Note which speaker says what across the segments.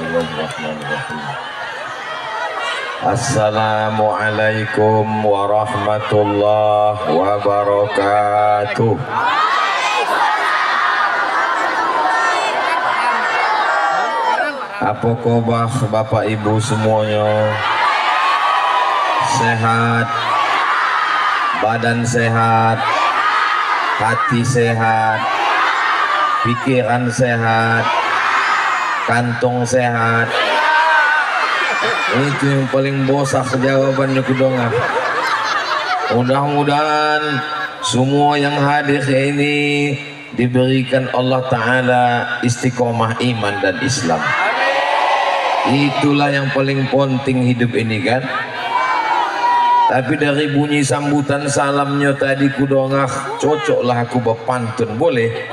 Speaker 1: Bismillahirrahmanirrahim. Assalamualaikum warahmatullahi wabarakatuh. Apa kabar Bapak Ibu semuanya? Sehat, badan sehat, hati sehat, pikiran sehat, kantong sehat. Itu yang paling bosak jawabannya kudonga. Mudah-mudahan semua yang hadir ini diberikan Allah Ta'ala istiqomah iman dan Islam. Itulah yang paling penting hidup ini kan. Tapi dari bunyi sambutan salamnya tadi kudongah, cocoklah aku berpantun, boleh?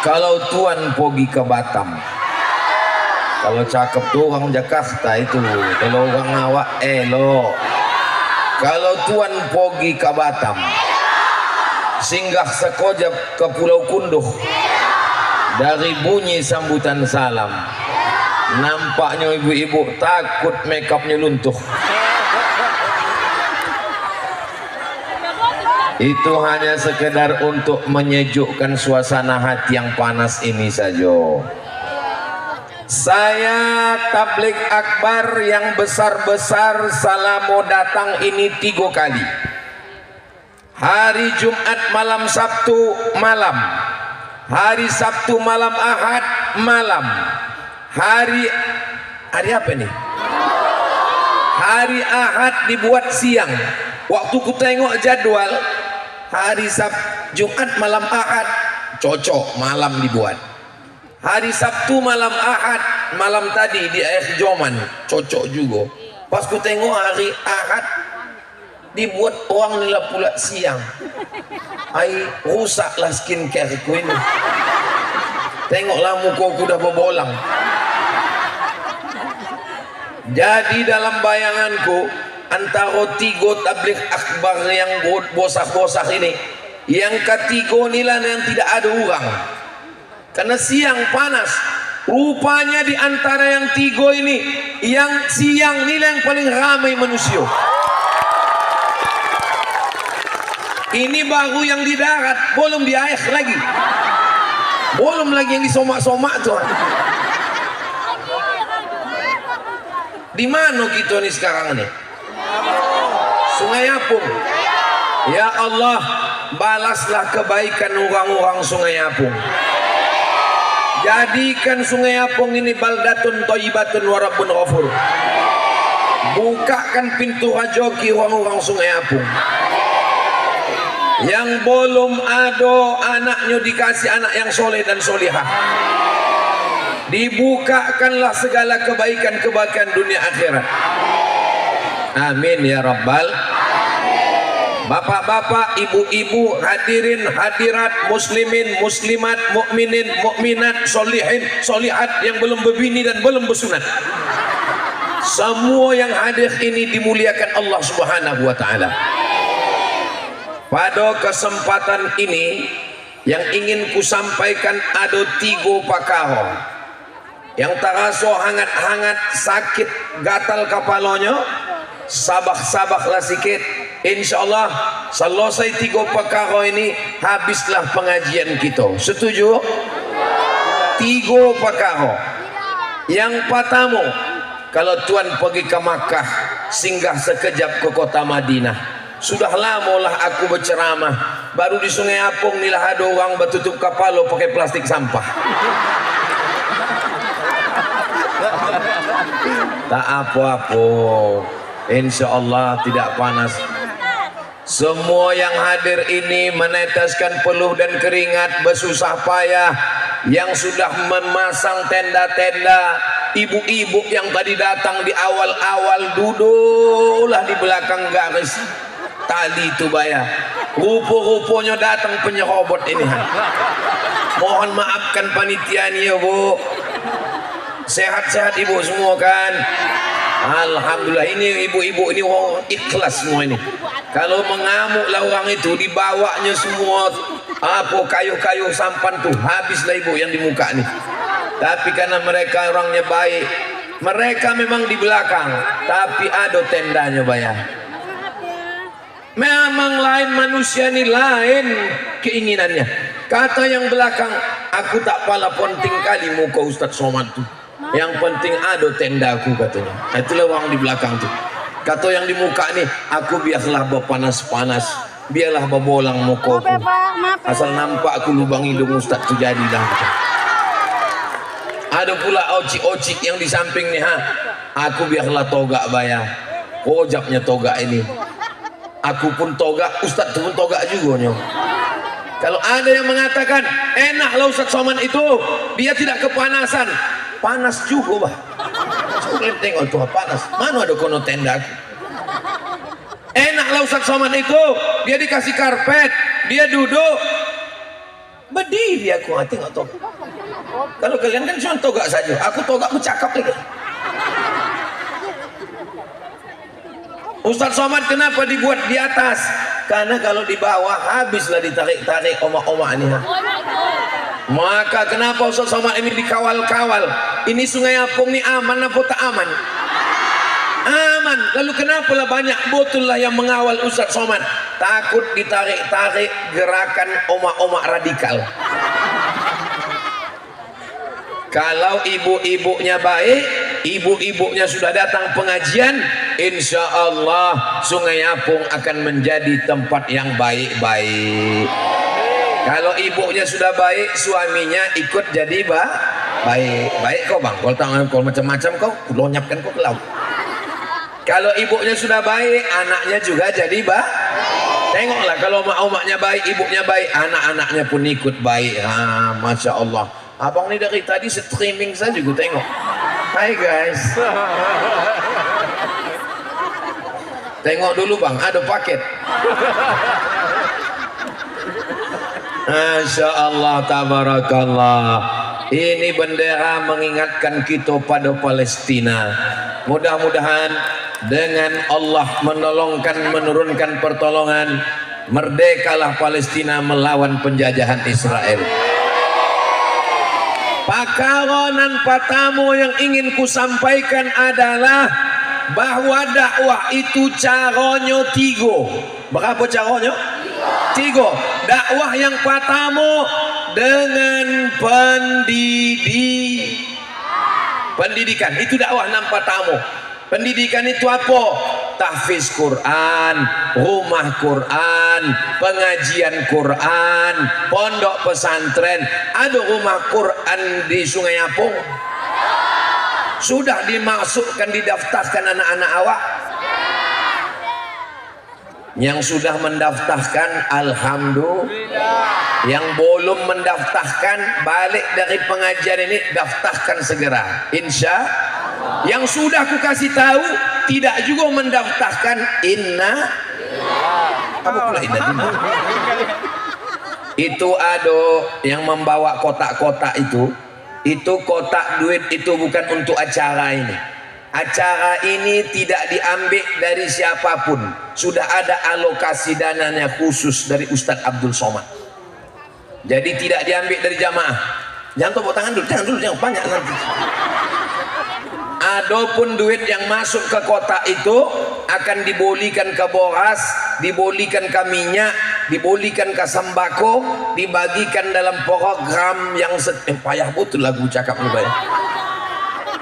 Speaker 1: Kalau tuan pergi ke Batam, kalau cakep tuh orang Jakarta itu, kalau orang awak elo. Kalau tuan pergi ke Batam, singgah sekojap ke Pulau Kunduh, dari bunyi sambutan salam, nampaknya ibu-ibu takut makeupnya luntuh. Itu hanya sekedar untuk menyejukkan suasana hati yang panas ini saja. Saya tabligh akbar yang besar-besar salamo datang ini 3 kali. Hari Jumat malam Sabtu malam, hari Sabtu malam Ahad malam, hari apa nih? Hari Ahad dibuat siang. Waktu ku tengok jadwal, hari Jumat malam Ahad cocok malam dibuat. Hari Sabtu malam Ahad malam tadi di air Joman cocok juga. Pas ku tengok hari Ahad dibuat orang nila pula siang. Ai rusaklah skincare ku ini. Tengoklah muka ku dah berbolang. Jadi dalam bayanganku antara 3 tabligh akbar yang bosak-bosak ini, yang ketiga nila yang tidak ada orang. Karena siang panas, rupanya di antara yang 3 ini, yang siang nila yang paling ramai manusia. Ini baru yang di darat, belum di air lagi, belum lagi yang di somak-somak tuh. Di mana kita nih sekarang nih? Sungai Apung. Ya Allah, balaslah kebaikan orang-orang Sungai Apung. Jadikan Sungai Apung ini baldatun thayyibatun wa rabbun ghafur. Bukakan pintu rezeki orang-orang Sungai Apung. Yang belum ada anaknya dikasih anak yang soleh dan solihah. Dibukakanlah segala kebaikan-kebaikan dunia akhirat. Amin ya rabbal. Bapak-bapak, ibu-ibu, hadirin, hadirat, muslimin, muslimat, mukminin, mukminat, solihin, solihat yang belum berbini dan belum bersunat. Semua yang hadir ini dimuliakan Allah Subhanahu wa taala. Pada kesempatan ini yang ingin ku sampaikan ada 3 perkara yang terasa hangat-hangat, sakit, gatal kepalanya. Sabah-sabahlah sikit. Insyaallah selesai 3 perkara ini habislah pengajian kita. Setuju? 3 perkara. Yang pertama, kalau tuan pergi ke Makkah, singgah sekejap ke kota Madinah. Sudah lama lah aku berceramah, baru di Sungai Apung nilah ada orang bertutup kepala pakai plastik sampah. Tak apa-apa, insyaallah tidak panas. Semua yang hadir ini meneteskan peluh dan keringat, bersusah payah, yang sudah memasang tenda-tenda, ibu-ibu yang tadi datang di awal-awal duduklah di belakang garis tali itu bayar. Rupa-rupanya datang penyerobot ini. Mohon maafkan panitia ini ya Bu. Sehat-sehat ibu semua kan? Alhamdulillah, ini ibu-ibu ini orang ikhlas semua ini. Kalau mengamuklah orang itu, dibawanya semua apa kayu-kayu sampan tuh, habislah ibu yang di muka nih. Tapi karena mereka orangnya baik, mereka memang di belakang, tapi ada tendanya bayar. Memang lain manusia ini, lain keinginannya. Kata yang belakang, aku tak pala penting kali muka Ustadz Somad tuh. Yang penting ada tendaku katanya. Itulah orang di belakang tuh. Kata yang di muka nih, aku biarlah berpanas-panas, biarlah berbolang mukaku. Asal nampak aku lubang hidung Ustadz tuh jadilah. Ada pula ocik-ocik yang di samping nih, aku biarlah togak bayar. Kojapnya togak ini. Aku pun togak, Ustadz pun togak juga nyo. Kalau ada yang mengatakan enaklah Ustadz Somad itu, dia tidak kepanasan, panas juga bah. Kalian tengok tuh panas, mana ada kono tenda aku. Enaklah Ustadz Somad itu, dia dikasih karpet, dia duduk, berdiri aku tengok tuh. Kalau kalian kan cuma togak saja, aku togak bercakap lagi. Ustadz Somad kenapa dibuat di atas? Karena kalau di bawah habislah ditarik-tarik omak-omak ini. Maka kenapa Ustadz Somad ini dikawal-kawal? Ini Sungai Apung ini aman apa tak aman? Aman. Lalu kenapa lah banyak botol lah yang mengawal Ustadz Somad? Takut ditarik-tarik gerakan omak-omak radikal. Kalau ibu-ibunya baik, ibu-ibunya sudah datang pengajian, insya Allah Sungai Apung akan menjadi tempat yang baik-baik. Kalau ibunya sudah baik, suaminya ikut jadi baik kau bang. Kalau tangan kau macam-macam kau lonyapkan kau ke laut. Kalau ibunya sudah baik, anaknya juga jadi Tengoklah kalau omaknya baik, ibunya baik, anak-anaknya pun ikut baik. Masya Allah. Abang ini dari tadi streaming saja gue tengok. Hai guys. Tengok dulu bang, ada paket. Masya Allah, tabarakallah. Ini bendera mengingatkan kita pada Palestina. Mudah-mudahan dengan Allah menurunkan pertolongan, merdekalah Palestina melawan penjajahan Israel. Pakaronan patamu yang ingin ku sampaikan adalah bahwa dakwah itu caranya tiga. Berapa caranya? Tiga. Dakwah yang pertama dengan pendidikan. Itu dakwah nampak tamu. Pendidikan itu apa? Tahfiz Quran, rumah Quran, pengajian Quran, pondok pesantren. Ada rumah Quran di Sungai Apung? Sudah dimasukkan, didaftarkan anak-anak awak? Yang sudah mendaftarkan alhamdulillah. Yang belum mendaftarkan, balik dari pengajian ini daftarkan segera, insya Allah. Yang sudah aku kasih tahu tidak juga mendaftarkan, apa pula inna. Itu ada yang membawa kotak-kotak itu kotak duit itu bukan untuk acara ini. Acara ini tidak diambil dari siapapun. Sudah ada alokasi dananya khusus dari Ustadz Abdul Somad. Jadi tidak diambil dari jamaah. Jangan tepuk tangan dulu, jangan banyak nanti. Adapun duit yang masuk ke kotak itu akan dibolikan ke boras, dibolikan ke minyak, dibolikan ke sembako, dibagikan dalam program yang payah betul lagu cakap lu bayar.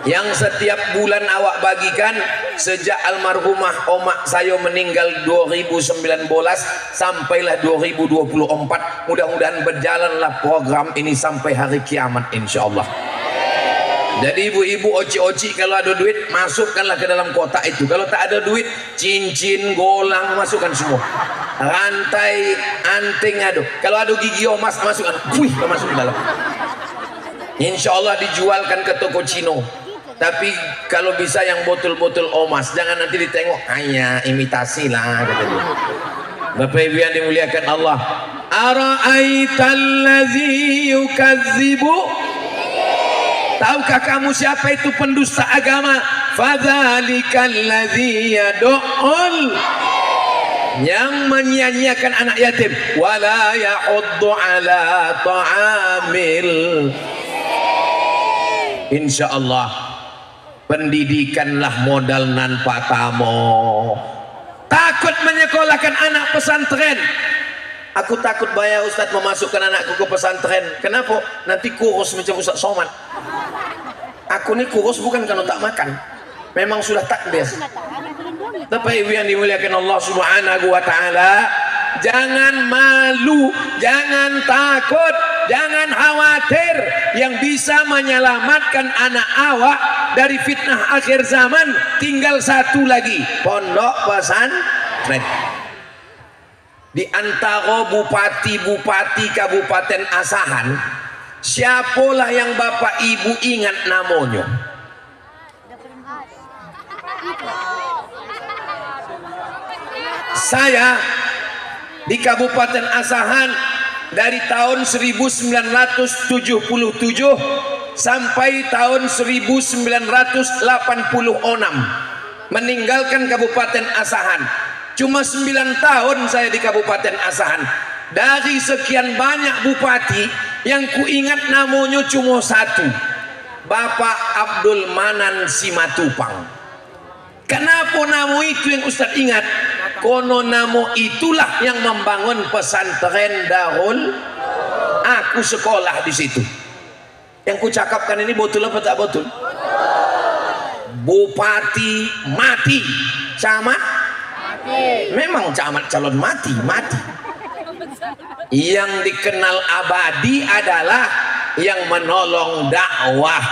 Speaker 1: Yang setiap bulan awak bagikan sejak almarhumah omak saya meninggal 2019 sampailah 2024. Mudah-mudahan berjalanlah program ini sampai hari kiamat insyaallah. Jadi ibu-ibu oci-oci kalau ada duit masukkanlah ke dalam kotak itu. Kalau tak ada duit, cincin, golang masukkan semua. Rantai, anting ada. Kalau ada gigi emas masukkan. Wih, masuk ke dalam. Insyaallah dijualkan ke toko Cino. Tapi kalau bisa yang botol-botol emas, jangan nanti ditengok hanya imitasi lah katanya. Bapak Ibu yang dimuliakan Allah, ara'aital ladzi yukadzibu, tahukah kamu siapa itu pendusta agama? Fadzalikal ladzi yad'ul, yang menyia-nyiakan anak yatim, wala yahuddu ala ta'amil. insya Allah pendidikanlah modal nan patamo. Takut menyekolahkan anak pesantren. Aku takut bayar Ustadz memasukkan anakku ke pesantren. Kenapa? Nanti kurus macam Ustadz Somad. Aku ini kurus bukan karena tak makan, memang sudah takdir. Tapi yang dimuliakan Allah Subhanahu wa Ta'ala, jangan malu, jangan takut, jangan khawatir. Yang bisa menyelamatkan anak awak dari fitnah akhir zaman tinggal satu lagi, pondok pesantren. Di antara bupati-bupati Kabupaten Asahan, siapalah yang bapak ibu ingat namanya? Saya di Kabupaten Asahan dari tahun 1977 sampai tahun 1986 meninggalkan Kabupaten Asahan. Cuma 9 tahun saya di Kabupaten Asahan. Dari sekian banyak bupati yang kuingat namanya cuma satu, Bapak Abdul Manan Simatupang. Kenapa nama itu yang Ustadz ingat? Kono nama itulah yang membangun pesantren Darul. Aku sekolah di situ. Yang kucakapkan ini betul apa tak betul? Bupati mati, camat mati. Memang camat calon mati. Yang dikenal abadi adalah yang menolong dakwah,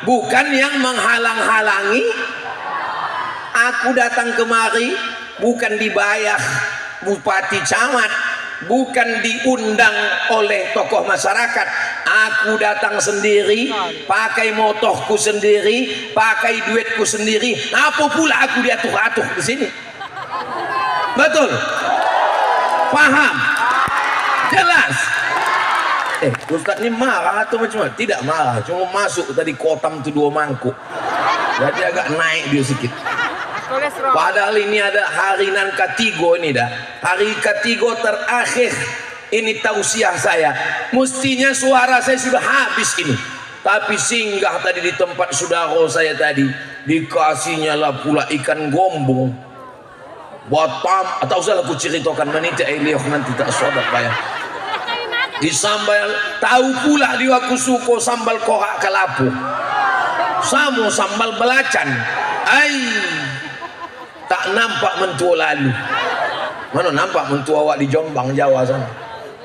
Speaker 1: bukan yang menghalang-halangi. Aku datang kemari bukan dibayar bupati camat, bukan diundang oleh tokoh masyarakat. Aku datang sendiri, pakai motohku sendiri, pakai duitku sendiri. Apa pula aku diatur-atur di sini? Betul? Paham? Jelas? Ustaz ini marah atau macam mana? Tidak marah, cuma masuk tadi kotam tu 2 mangkuk, jadi agak naik dia sedikit. Padahal ini ada hari nan ketiga ini dah, hari ketiga terakhir ini tausiah saya. Mestinya suara saya sudah habis ini, tapi singgah tadi di tempat saudara saya tadi, dikasihnya lah pula ikan gombong Batam, atau usah aku ceritakan menita Eliok nanti tak sodak bayar. Di sambal, tahu pula dia aku suka sambal korak kelapu, sama sambal belacan. Tak nampak mentua lalu. Mana nampak mentua awak di Jombang Jawa sana.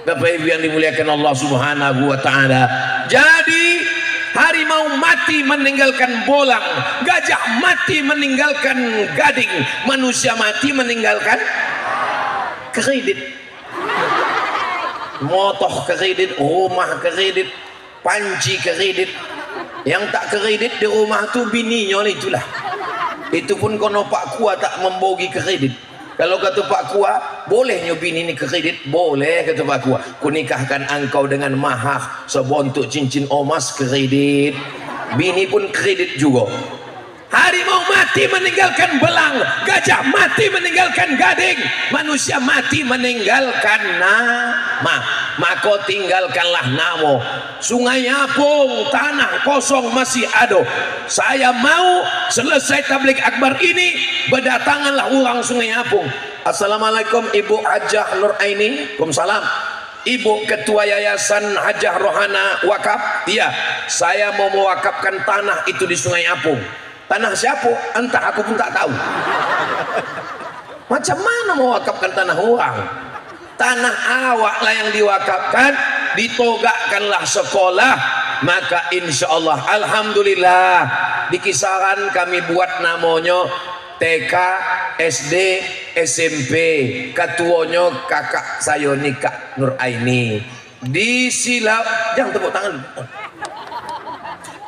Speaker 1: Bapak Ibu yang dimuliakan Allah Subhanahu wa Ta'ala. Jadi harimau mati meninggalkan bolang, gajah mati meninggalkan gading, manusia mati meninggalkan kredit. Motor kredit, rumah kredit, panci kredit. Yang tak kredit di rumah tu bininya itulah. Itu pun kono Pak Kua tak membogi kredit. Kalau kata Pak Kua, boleh nyobin ini kredit? Boleh, kata Pak Kua. Ku nikahkan engkau dengan mahar sebontuk cincin emas kredit. Bini pun kredit juga. Harimau mati meninggalkan belang, gajah mati meninggalkan gading, manusia mati meninggalkan nama. Maka tinggalkanlah nama. Sungai Apung, tanah kosong masih ada. Saya mau selesai tabligh akbar ini, berdatanganlah orang Sungai Apung. Assalamualaikum Ibu Hajah Nur Aini. Waalaikumsalam. Ibu Ketua Yayasan Hajah Rohana Wakaf. Iya, saya mau mewakafkan tanah itu di Sungai Apung. Tanah siapa? Entah, aku pun tak tahu. Macam mana mewakafkan tanah orang? Tanah awak lah yang diwakafkan, ditogakkanlah sekolah. Maka insya Allah, alhamdulillah, di kisaran kami buat namanya TK, SD, SMP. Ketuanya kakak saya Nika Nur Aini. Di Silau, jangan tepuk tangan.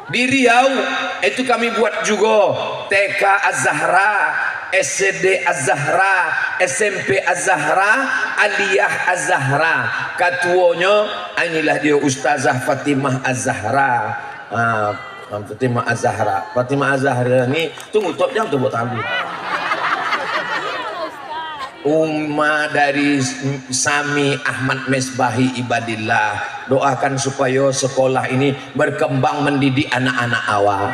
Speaker 1: Di Riau itu kami buat juga TK Az-Zahra, SD Az-Zahra, SMP Az-Zahra, Aliyah Az-Zahra. Ketuanya inilah dia Ustazah Fatimah Az-Zahra. Fatimah Az-Zahra. Fatimah Az-Zahra ini tunggu, jangan tepuk tangan. Umma dari Sami Ahmad Mesbahi Ibadillah, doakan supaya sekolah ini berkembang mendidik anak-anak awal.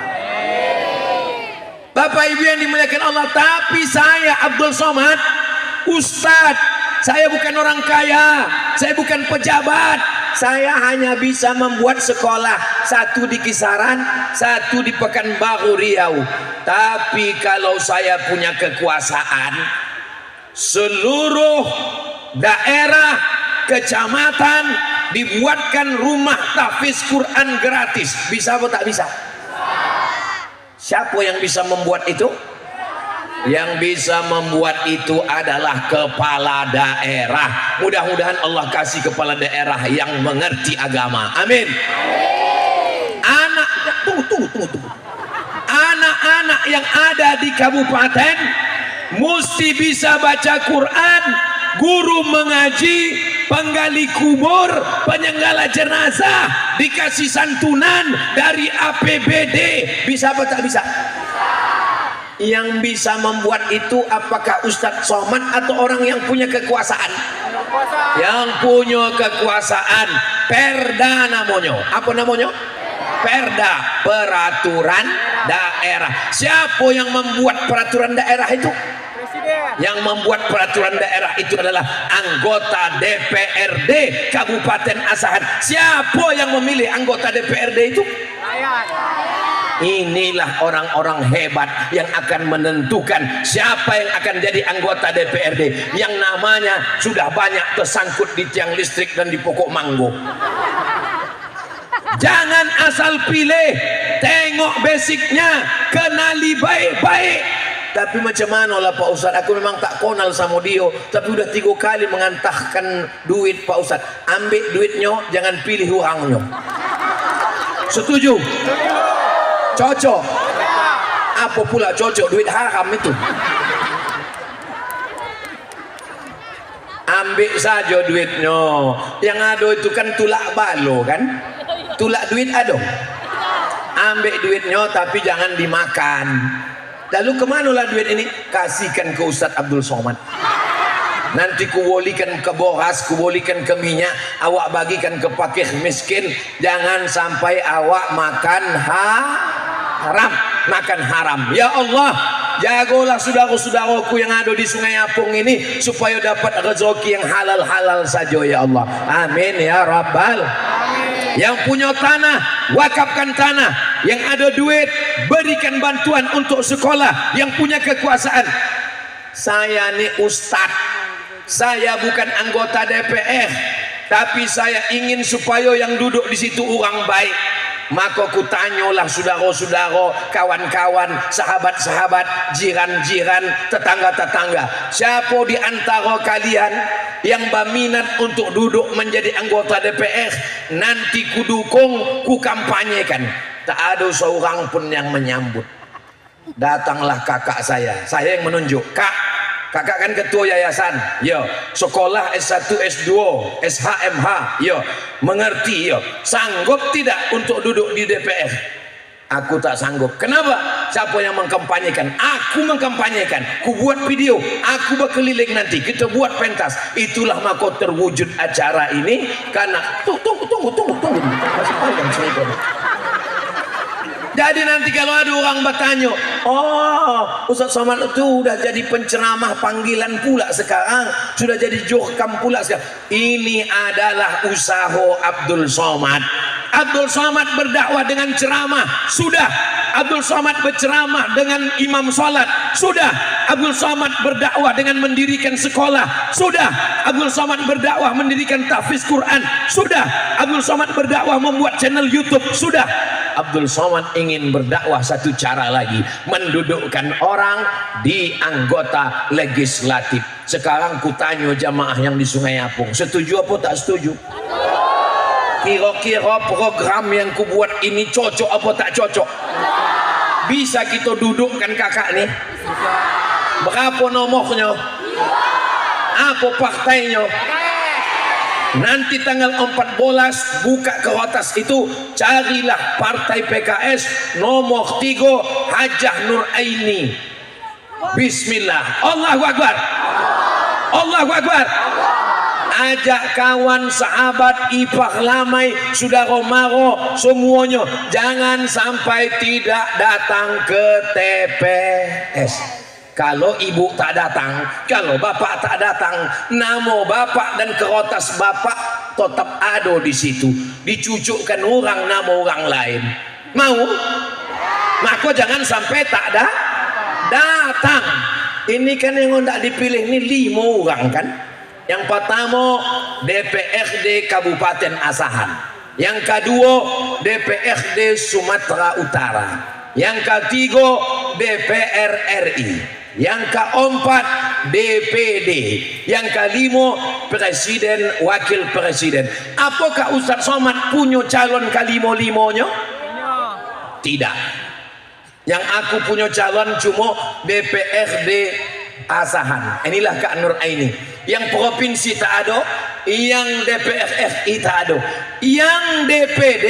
Speaker 1: Bapak Ibu yang dimuliakan Allah, tapi saya Abdul Somad, Ustadz, saya bukan orang kaya, saya bukan pejabat, saya hanya bisa membuat sekolah, satu di Kisaran, satu di Pekanbaru Riau. Tapi kalau saya punya kekuasaan, seluruh daerah, kecamatan dibuatkan rumah tahfiz Quran gratis. Bisa atau tak bisa? Siapa yang bisa membuat itu? Yang bisa membuat itu adalah kepala daerah. Mudah-mudahan Allah kasih kepala daerah yang mengerti agama. Amin. Tunggu. Anak-anak yang ada di kabupaten mesti bisa baca Quran, guru mengaji, penggali kubur, penyenggala jenazah, dikasih santunan dari APBD. Bisa apa tak bisa? Yang bisa membuat itu apakah Ustadz Somad atau orang yang punya kekuasaan? Yang punya kekuasaan. Perda namanya. Apa namanya? Perda, peraturan daerah. Siapa yang membuat peraturan daerah itu? Presiden. Yang membuat peraturan daerah itu adalah anggota DPRD Kabupaten Asahan. Siapa yang memilih anggota DPRD itu? Inilah orang-orang hebat yang akan menentukan siapa yang akan jadi anggota DPRD, yang namanya sudah banyak tersangkut di tiang listrik dan di pokok manggo. Jangan asal pilih, tengok basicnya, kenali baik-baik. Tapi macam mana lah Pak Ustadz, aku memang tak kenal sama dia, tapi udah 3 kali mengantahkan duit Pak Ustadz. Ambil duitnya, jangan pilih uangnya. Setuju? Cocok? Apa pula cocok? Duit haram itu. Ambil saja duitnya. Yang ada itu kan tulak balo kan? Tulak duit ada. Ambil duitnya tapi jangan dimakan. Lalu kemana lah duit ini? Kasihkan ke Ustadz Abdul Somad. Nanti kuwolikan ke boras, kuwolikan ke minyak, awak bagikan ke fakir miskin. Jangan sampai awak makan haram, makan haram. Ya Allah, jagalah saudara-saudaraku yang ada di Sungai Apung ini supaya dapat rezeki yang halal-halal saja ya Allah. Amin ya Rabbal. Yang punya tanah, wakafkan tanah. Yang ada duit, berikan bantuan untuk sekolah. Yang punya kekuasaan, saya nih Ustadz, saya bukan anggota DPR, tapi saya ingin supaya yang duduk di situ orang baik. Maka ku tanyalah saudara-saudara, kawan-kawan, sahabat-sahabat, jiran-jiran, tetangga-tetangga, siapa di antara kalian yang berminat untuk duduk menjadi anggota DPR? Nanti ku dukung, ku kampanyekan. Tak ada seorang pun yang menyambut. Datanglah kakak saya yang menunjuk. Kakak kan ketua yayasan, yo. Sekolah S1, S2, SHMH, yo. Mengerti, yo. Sanggup tidak untuk duduk di DPR? Aku tak sanggup. Kenapa? Siapa yang mengkampanyekan? Aku mengkampanyekan. Ku buat video, aku berkeliling nanti. Kita buat pentas. Itulah maka terwujud acara ini. Karena tunggu. Masih panjang cerita. Jadi nanti kalau ada orang bertanya, oh Ustadz Somad itu sudah jadi penceramah panggilan pula sekarang, sudah jadi johkam pula sekarang. Ini adalah usaha Abdul Somad. Abdul Somad berdakwah dengan ceramah, sudah. Abdul Somad berceramah dengan imam sholat, sudah. Abdul Somad berdakwah dengan mendirikan sekolah, sudah. Abdul Somad berdakwah mendirikan tahfiz Quran, sudah. Abdul Somad berdakwah membuat channel YouTube, sudah. Abdul Somad ingin berdakwah satu cara lagi, mendudukkan orang di anggota legislatif. Sekarang kutanya jamaah yang di Sungai Apung, setuju apa tak setuju? Kira-kira program yang kubuat ini cocok apa tak cocok? Bisa kita dudukkan kakak nih? Berapa nomornya? Apa partainya? Nanti tanggal 14 buka kertas itu, carilah partai PKS nomor 3 Hajah Nur Aini. Bismillah, Allahu Akbar. Allahu Akbar. Ajak kawan, sahabat, ipah lamai, saudara maro, semuanya jangan sampai tidak datang ke TPS. Kalau ibu tak datang, kalau bapak tak datang, nama bapak dan kerotas bapak tetap ada di situ. Dicucukkan orang nama orang lain. Mau? Maka jangan sampai tak ada datang. Ini kan yang tidak dipilih ini 5 orang kan. Yang pertama DPRD Kabupaten Asahan, yang kedua DPRD Sumatera Utara, yang ketiga DPR RI, yang keempat DPD, yang kelima Presiden Wakil Presiden. Apakah Ustaz Somad punya calon kelima-limanya? Tidak. Yang aku punya calon cuma DPRD Asahan. Inilah Kak Nur Aini. Yang provinsi tak ada, yang DPR RI tak ada, yang DPD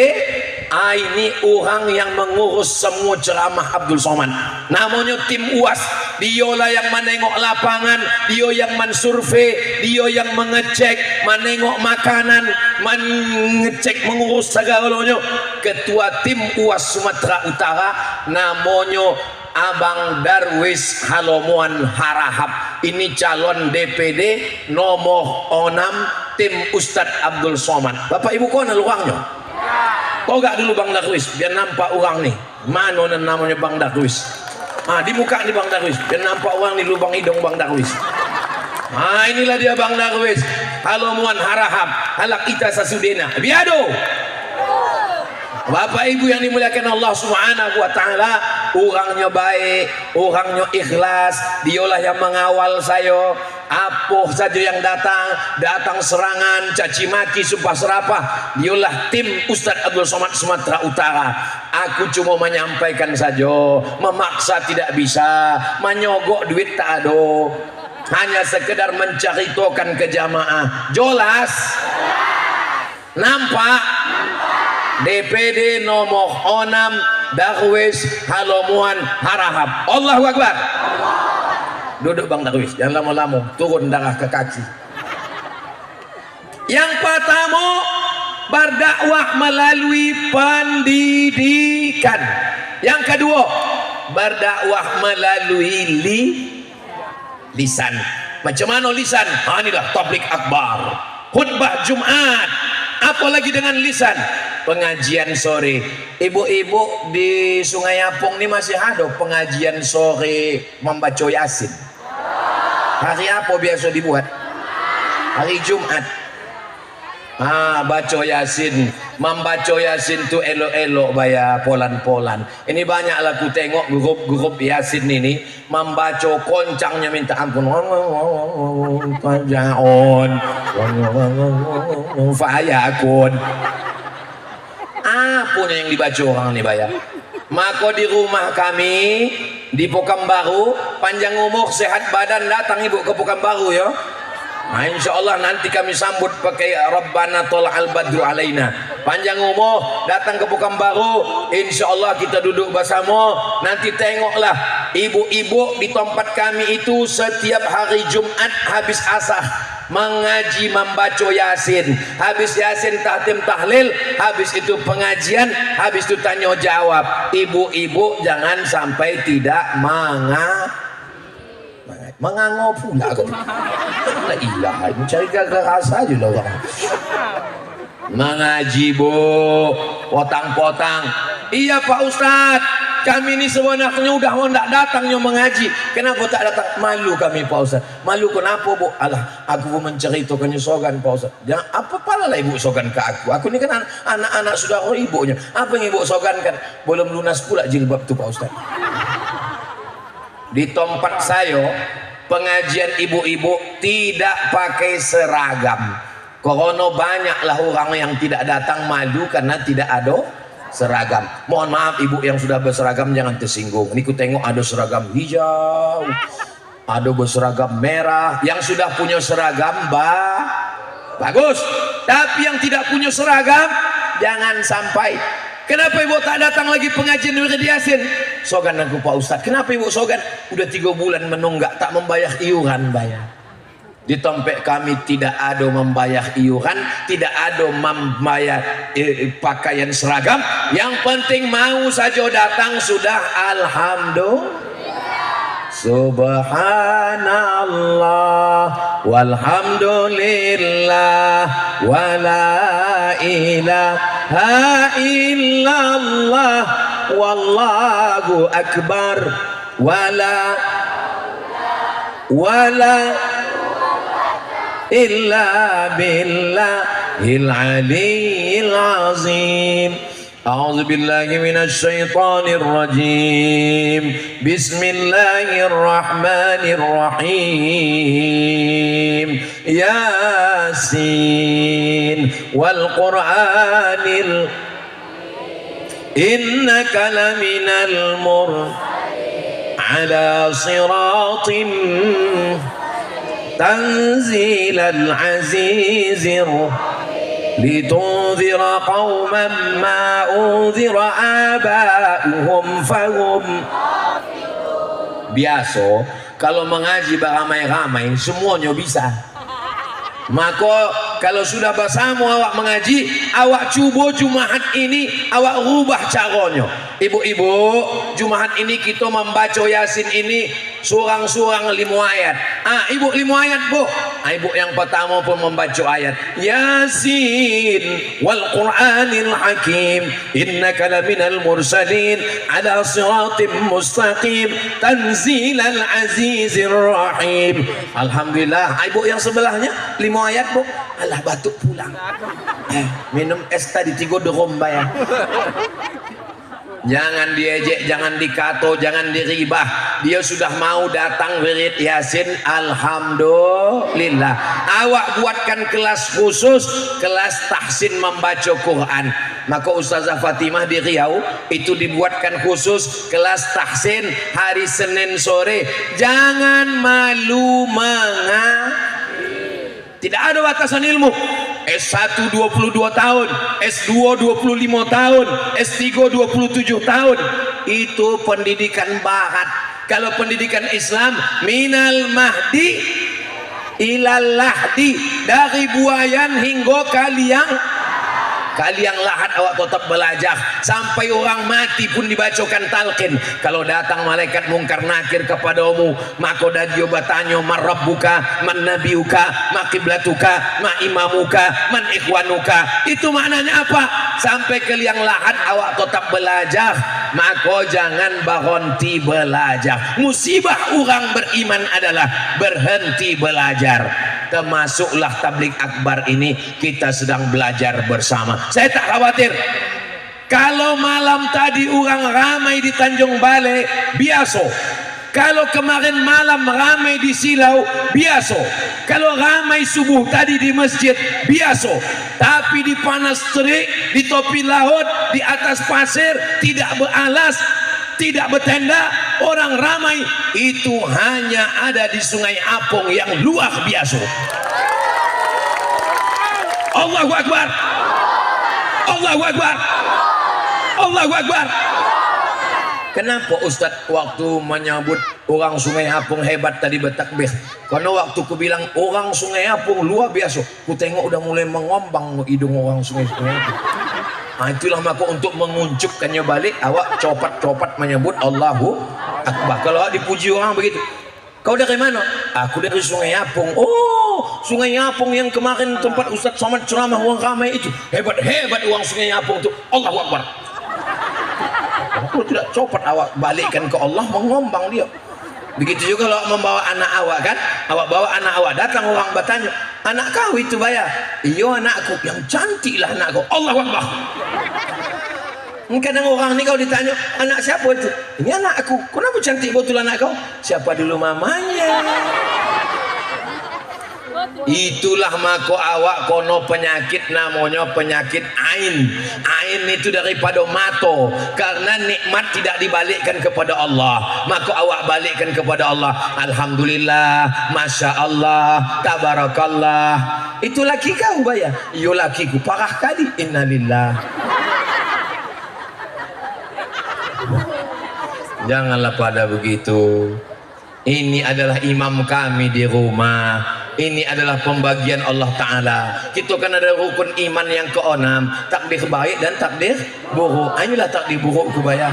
Speaker 1: ini orang yang mengurus semua ceramah Abdul Somad. Namanya tim UAS. Dialah yang menengok lapangan, dia yang mensurvei, dia yang mengecek, menengok makanan, mengecek, mengurus segalanya. Ketua tim UAS Sumatera Utara namanya Abang Darwis Halomuan Harahap. Ini calon DPD nomor 6 tim Ustadz Abdul Somad. Bapak Ibu kau ada lubangnya? Kau gak dulu Bang Darwis biar nampak orang nih. Mana namanya Bang Darwis? Di muka nih Bang Darwis biar nampak orang nih lubang hidung Bang Darwis. Inilah dia Bang Darwis Halomuan Harahap halak ita sasudena biado. Bapak Ibu yang dimuliakan Allah Subhanahu wa taala, orangnya baik, orangnya ikhlas, dialah yang mengawal saya. Apa saja yang datang serangan, caci maki, sumpah serapah, dialah tim Ustadz Abdul Somad Sumatera Utara. Aku cuma menyampaikan saja, memaksa tidak bisa, menyogok duit tak ada, hanya sekedar menceritakan ke jamaah. Jelas? Nampak? DPD nomor 6 Darwis Halomuan Harahap. Allahu Akbar. Duduk Bang Darwis, jangan lama-lama, turun darah ke kaki. Yang pertama berdakwah melalui pendidikan. Yang kedua berdakwah melalui lisan. Macam mana lisan? Inilah tablik akbar, khutbah Jumat. Apalagi dengan lisan, pengajian sore. Ibu-ibu di Sungai Apung ini masih ada pengajian sore membaca Yasin. Hari apa biasa dibuat? Hari Jumat. Baca Yasin, membaca Yasin tu elok-elok bayar polan-polan. Ini banyaklah aku tengok grup Yasin ini membaca koncangnya minta ampun. Fayakun. Apa yang dibaca orang ni bayar? Maka di rumah kami di Pekanbaru, panjang umur sehat badan, datang ibu ke Pekanbaru ya. Insya Allah nanti kami sambut pakai Rabbana tola'al badru alaina. Panjang umur datang ke Pekanbaru, insya Allah kita duduk bersama. Nanti tengoklah ibu-ibu di tempat kami itu setiap hari Jumat habis asar mengaji membaca Yasin, habis Yasin tahtim tahlil, habis itu pengajian, habis itu tanya jawab. Ibu-ibu jangan sampai tidak mengangop pula kan. La ilaha, mencari gara-gara saja lah orang. Mengaji bu, potang-potang. Iya Pak Ustadz, kami ini sebenarnya udah hendak datangnya mengaji. Kenapa tak datang? Malu kami Pak Ustadz. Malu kenapa bu? Alah, aku menceritakannya sogan Pak Ustadz. Jangan apa pala lah ibu sogan ke aku. Aku ini kan anak-anak saudara ibunya. Apa yang ibu sogan kan? Belum lunas pula jilbab tu Pak Ustadz. Di tempat saya pengajian ibu-ibu tidak pakai seragam. Karena banyaklah orang yang tidak datang, malu karena tidak ada seragam. Mohon maaf ibu yang sudah berseragam jangan tersinggung. Ini ku tengok ada seragam hijau, ada berseragam merah. Yang sudah punya seragam bagus. Tapi yang tidak punya seragam jangan sampai. Kenapa ibu tak datang lagi pengajian Wirid Yasin? Sogan aku Pak Ustadz. Kenapa ibu sogan? Udah 3 bulan menunggak tak membayar iuran bayar. Di tempat kami tidak ada membayar iuran, tidak ada membayar pakaian seragam. Yang penting mau saja datang sudah alhamdulillah. Subhanallah walhamdulillah wala ilaha illallah wallahu akbar wala illa billahil aliyyil azim. A'udzu billahi minasy syaithanir rajim. Bismillahirrahmanirrahim. Yasin wal Qur'anil innaka laminal mursalin ala siratim tanzilal azizir litunzira qauman ma unzira aba'uhum fahum. Biasa kalau mengaji beramai-ramai semuanya bisa. Maka kalau sudah bersama awak mengaji, awak cuba Jumaat ini awak rubah caranya. Ibu-ibu, Jumaat ini kita membaca Yasin ini surang-surang 5 ayat. Ibu 5 ayat, Bu. Ibu yang pertama pun membaca ayat Yasin wal Qur'anil hakim innaka laminal mursalin ala siratim mustaqim tanzilal azizir rahim. Alhamdulillah. Ibu yang sebelahnya 5 ayat, Bu. Alah, batuk pulang. Minum es tadi 3 drum bayar. Jangan diejek, jangan dikato, jangan diribah. Dia sudah mau datang wirid Yasin, alhamdulillah. Awak buatkan kelas khusus, kelas tahsin membaca Quran. Maka Ustazah Fatimah di Riau itu dibuatkan khusus kelas tahsin hari Senin sore. Jangan malu tidak ada batasan ilmu. S1 22 tahun, S2 25 tahun, S3 27 tahun. Itu pendidikan barat. Kalau pendidikan Islam minal mahdi ilal lahdi, dari buayan hingga kaliang lahat awak tetap belajar sampai orang mati pun dibacakan talqin. Kalau datang malaikat mungkar nakir kepadamu, maka dia bertanya man rabbuka, man nabiuka, ma qiblatuka, ma imamuka, man ikhwanuka. Itu maknanya apa? Sampai ke liang lahat awak tetap belajar. Maka jangan berhenti belajar. Musibah orang beriman adalah berhenti belajar. Termasuklah tabligh akbar ini kita sedang belajar bersama. Saya tak khawatir kalau malam tadi orang ramai di Tanjung Balai, biasa. Kalau kemarin malam ramai di Silau, biasa. Kalau ramai subuh tadi di masjid, biasa. Tapi di panas terik, di topi laut, di atas pasir, tidak beralas, tidak bertenda, orang ramai, itu hanya ada di Sungai Apung yang luar biasa. Allahu Akbar, Allahu Akbar, Allahu Akbar. Kenapa Ustadz waktu menyambut orang Sungai Apung hebat tadi bertakbir? Karena waktu ku bilang orang Sungai Apung luar biasa, ku tengok udah mulai mengombang hidung orang Sungai Apung. Itulah maka untuk mengunjukkannya balik, awak copat-copat menyebut Allahu Akbar. Kalau awak dipuji orang begitu, kau dari mana? Aku dari Sungai Apung. Oh, Sungai Apung yang kemarin tempat Ustadz Somad ceramah orang ramai itu. Hebat-hebat orang Sungai Apung itu. Allahu Akbar. Aku tidak copat, awak balikkan ke Allah, mengombang dia. Begitu juga kalau membawa anak awak kan, awak bawa anak awak, datang orang bertanya, anak kau itu bayar? Iya anakku, yang cantik lah anakku. Allahu Akbar. Kadang orang ni kau ditanya, anak siapa itu? Ini anak aku. Kenapa cantik betul anak kau? Siapa dulu mamanya? Itulah maka awak kono penyakit namanya penyakit ain. Ain itu daripada mata, karena nikmat tidak dibalikkan kepada Allah, maka awak balikkan kepada Allah. Alhamdulillah, Masya Allah, Tabarakallah. Itu laki kau bayar? Iyo lakiku, parah kali. Innalillah. Janganlah pada begitu. Ini adalah imam kami di rumah. Ini adalah pembagian Allah Ta'ala. Kita kan ada rukun iman yang keenam, takdir baik dan takdir buruk. Inilah takdir buruk ku bayar.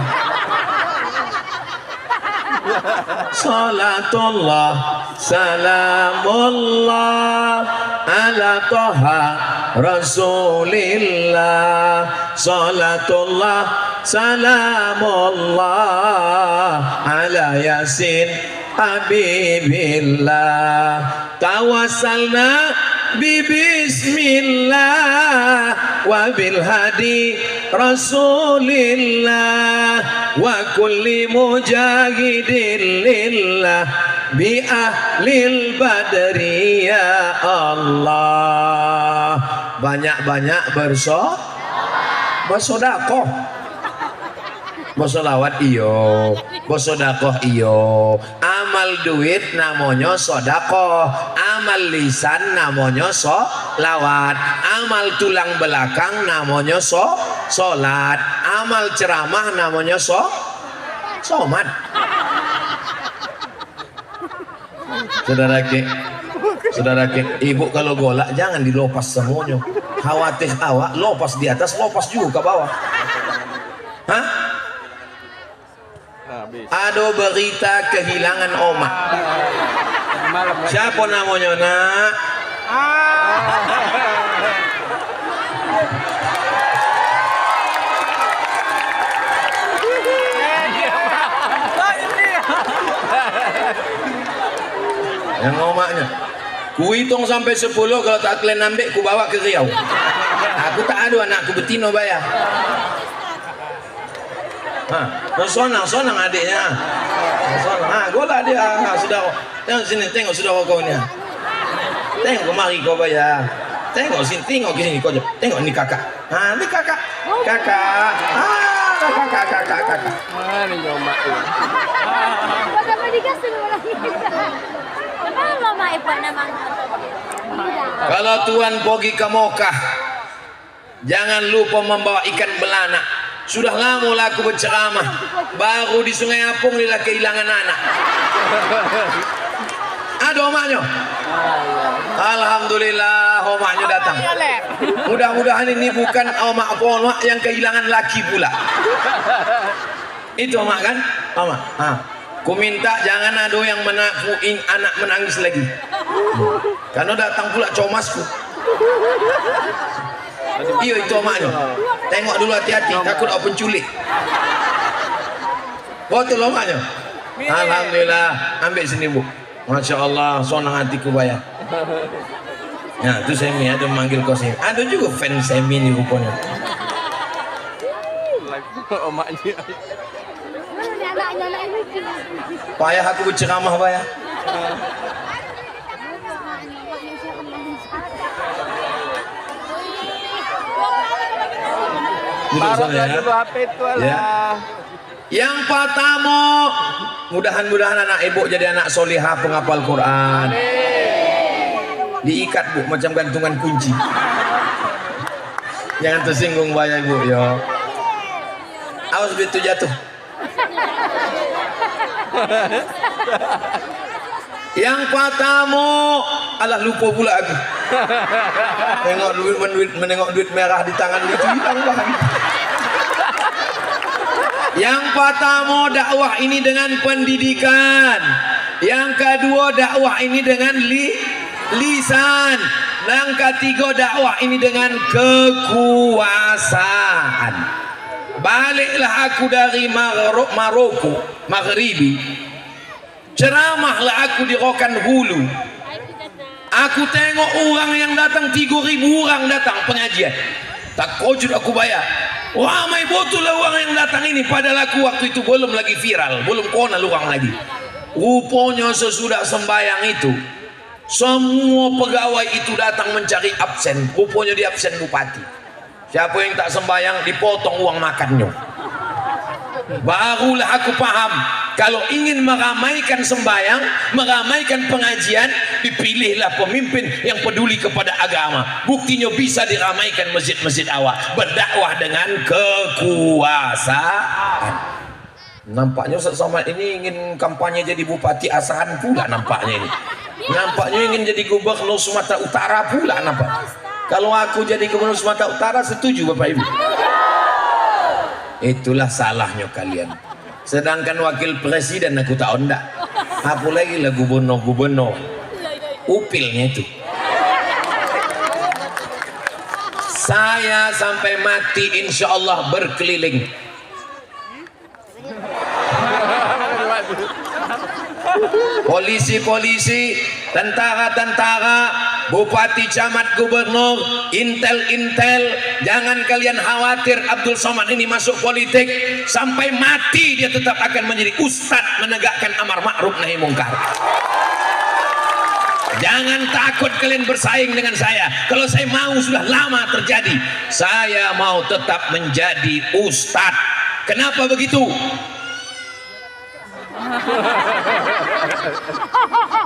Speaker 1: Salatullah salamullah ala toha rasulillah. Salatullah salamullah ala yasin habibillah. Tawassalna bismillah wa bil hadi rasulillah wa kulli mujahidin lillah bi ahlil badri ya Allah. Banyak-banyak bersodakoh, bersolawat iyo, bersodakoh iyo. Amal duit namanya sodakoh, amal lisan namanya solawat, amal tulang belakang namanya solat, amal ceramah namanya somat. Saudara ibu kalau golak jangan dilopas semuanya. Khawatir awak lopas di atas, lopas juga ke bawah. Hah? Ada berita kehilangan oma. Siapa namanya nak? Yang omaknya. Ku hitung sampai 10, kalau tak kalian ambil ku bawa ke Riau. Aku tak ada anakku betina bayar. Sonang adiknya. Gola dia. Saudara. Tengok sini, tengok saudara kau ni. Tengok kemari kau bayar. Tengok sini, tengok ke sini kau. Tengok ni kakak. Ni kakak. Kakak. Kakak.
Speaker 2: Mana nyomak tu?
Speaker 3: Kenapa dikasih orang ini? Kenapa mama ibu nama?
Speaker 1: Kalau Tuhan pergi ke Mekah, jangan lupa membawa ikan belana. Sudah lama lah aku berceramah, baru di Sungai Apung dia kehilangan anak. Ada omaknya. Alhamdulillah omaknya datang. Mudah-mudahan ini bukan omak yang kehilangan laki pula. Itu omak kan? Omak. Ku minta jangan ada yang anak menangis lagi. Karena datang pula comasku. Iya itu omaknya. Tengok dulu hati-hati, takut ada penculik. Betul omaknya. Alhamdulillah, ambil sini bu. Masya Allah, sonang hatiku bayar. Nah, itu Semi ada manggil kau Semi. Ada juga fans Semi ni rupanya.
Speaker 2: Omaknya.
Speaker 1: Payah aku berceramah bayar.
Speaker 2: Taruhlah dulu HP itu lah.
Speaker 1: Yang pertama, mudah-mudahan anak ibu jadi anak solihah penghafal Quran. Diikat bu macam gantungan kunci. Jangan tersinggung bayar ibu yo. Awas begitu jatuh. Yang pertama, alah lupa pula aku. Menengok duit merah di tangan itu hilang bahan. Yang pertama, dakwah ini dengan pendidikan. Yang kedua, dakwah ini dengan lisan. Yang ketiga, dakwah ini dengan kekuasaan. Baliklah aku dari Maroko, Maghribi. Ceramahlah aku di Rokan Hulu. Aku tengok orang yang datang 3.000 orang datang pengajian. Tak kojut aku bayar. Ramai betul lah orang yang datang ini. Padahal aku waktu itu belum lagi viral, belum kenal orang lagi. Rupanya sesudah sembahyang itu, semua pegawai itu datang mencari absen. Rupanya di absen bupati. Siapa yang tak sembahyang dipotong uang makannya. Barulah aku paham, kalau ingin meramaikan sembahyang, meramaikan pengajian, dipilihlah pemimpin yang peduli kepada agama. Buktinya bisa diramaikan masjid-masjid awak, berdakwah dengan kekuasaan. Nampaknya Ustaz Somad ini ingin kampanye jadi bupati Asahan pula nampaknya ini. Nampaknya ingin jadi gubernur Sumatera Utara pula nampak. Kalau aku jadi gubernur Sumatera Utara setuju Bapak Ibu. Itulah salahnya kalian. Sedangkan wakil presiden aku tak onda. Apa lagi lah gubernur upilnya itu. Saya sampai mati insya Allah berkeliling. Polisi-polisi, tentara-tentara, bupati, camat, gubernur, intel, jangan kalian khawatir Abdul Somad ini masuk politik. Sampai mati dia tetap akan menjadi ustadz menegakkan amar ma'ruf nahi mungkar. Jangan takut kalian bersaing dengan saya. Kalau saya mau sudah lama terjadi. Saya mau tetap menjadi ustadz. Kenapa begitu?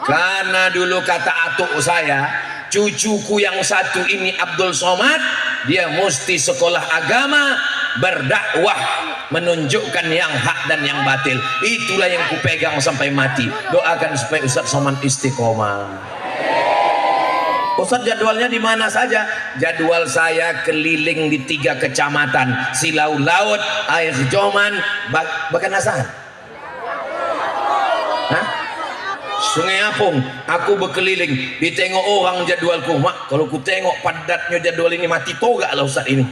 Speaker 1: Karena dulu kata atuk saya, cucuku yang satu ini Abdul Somad, dia mesti sekolah agama, berdakwah, menunjukkan yang hak dan yang batil. Itulah yang kupegang sampai mati. Doakan supaya Ustaz Somad istiqomah. Ustaz, jadwalnya di mana saja? Jadwal saya keliling di 3 kecamatan, Silau Laut, Air Joman, Bakanasan. Hah? Sungai Apung. Aku berkeliling, ditengok orang jadwalku. Mak, kalau ku tengok padatnya jadwal ini mati toga lah Ustaz ini.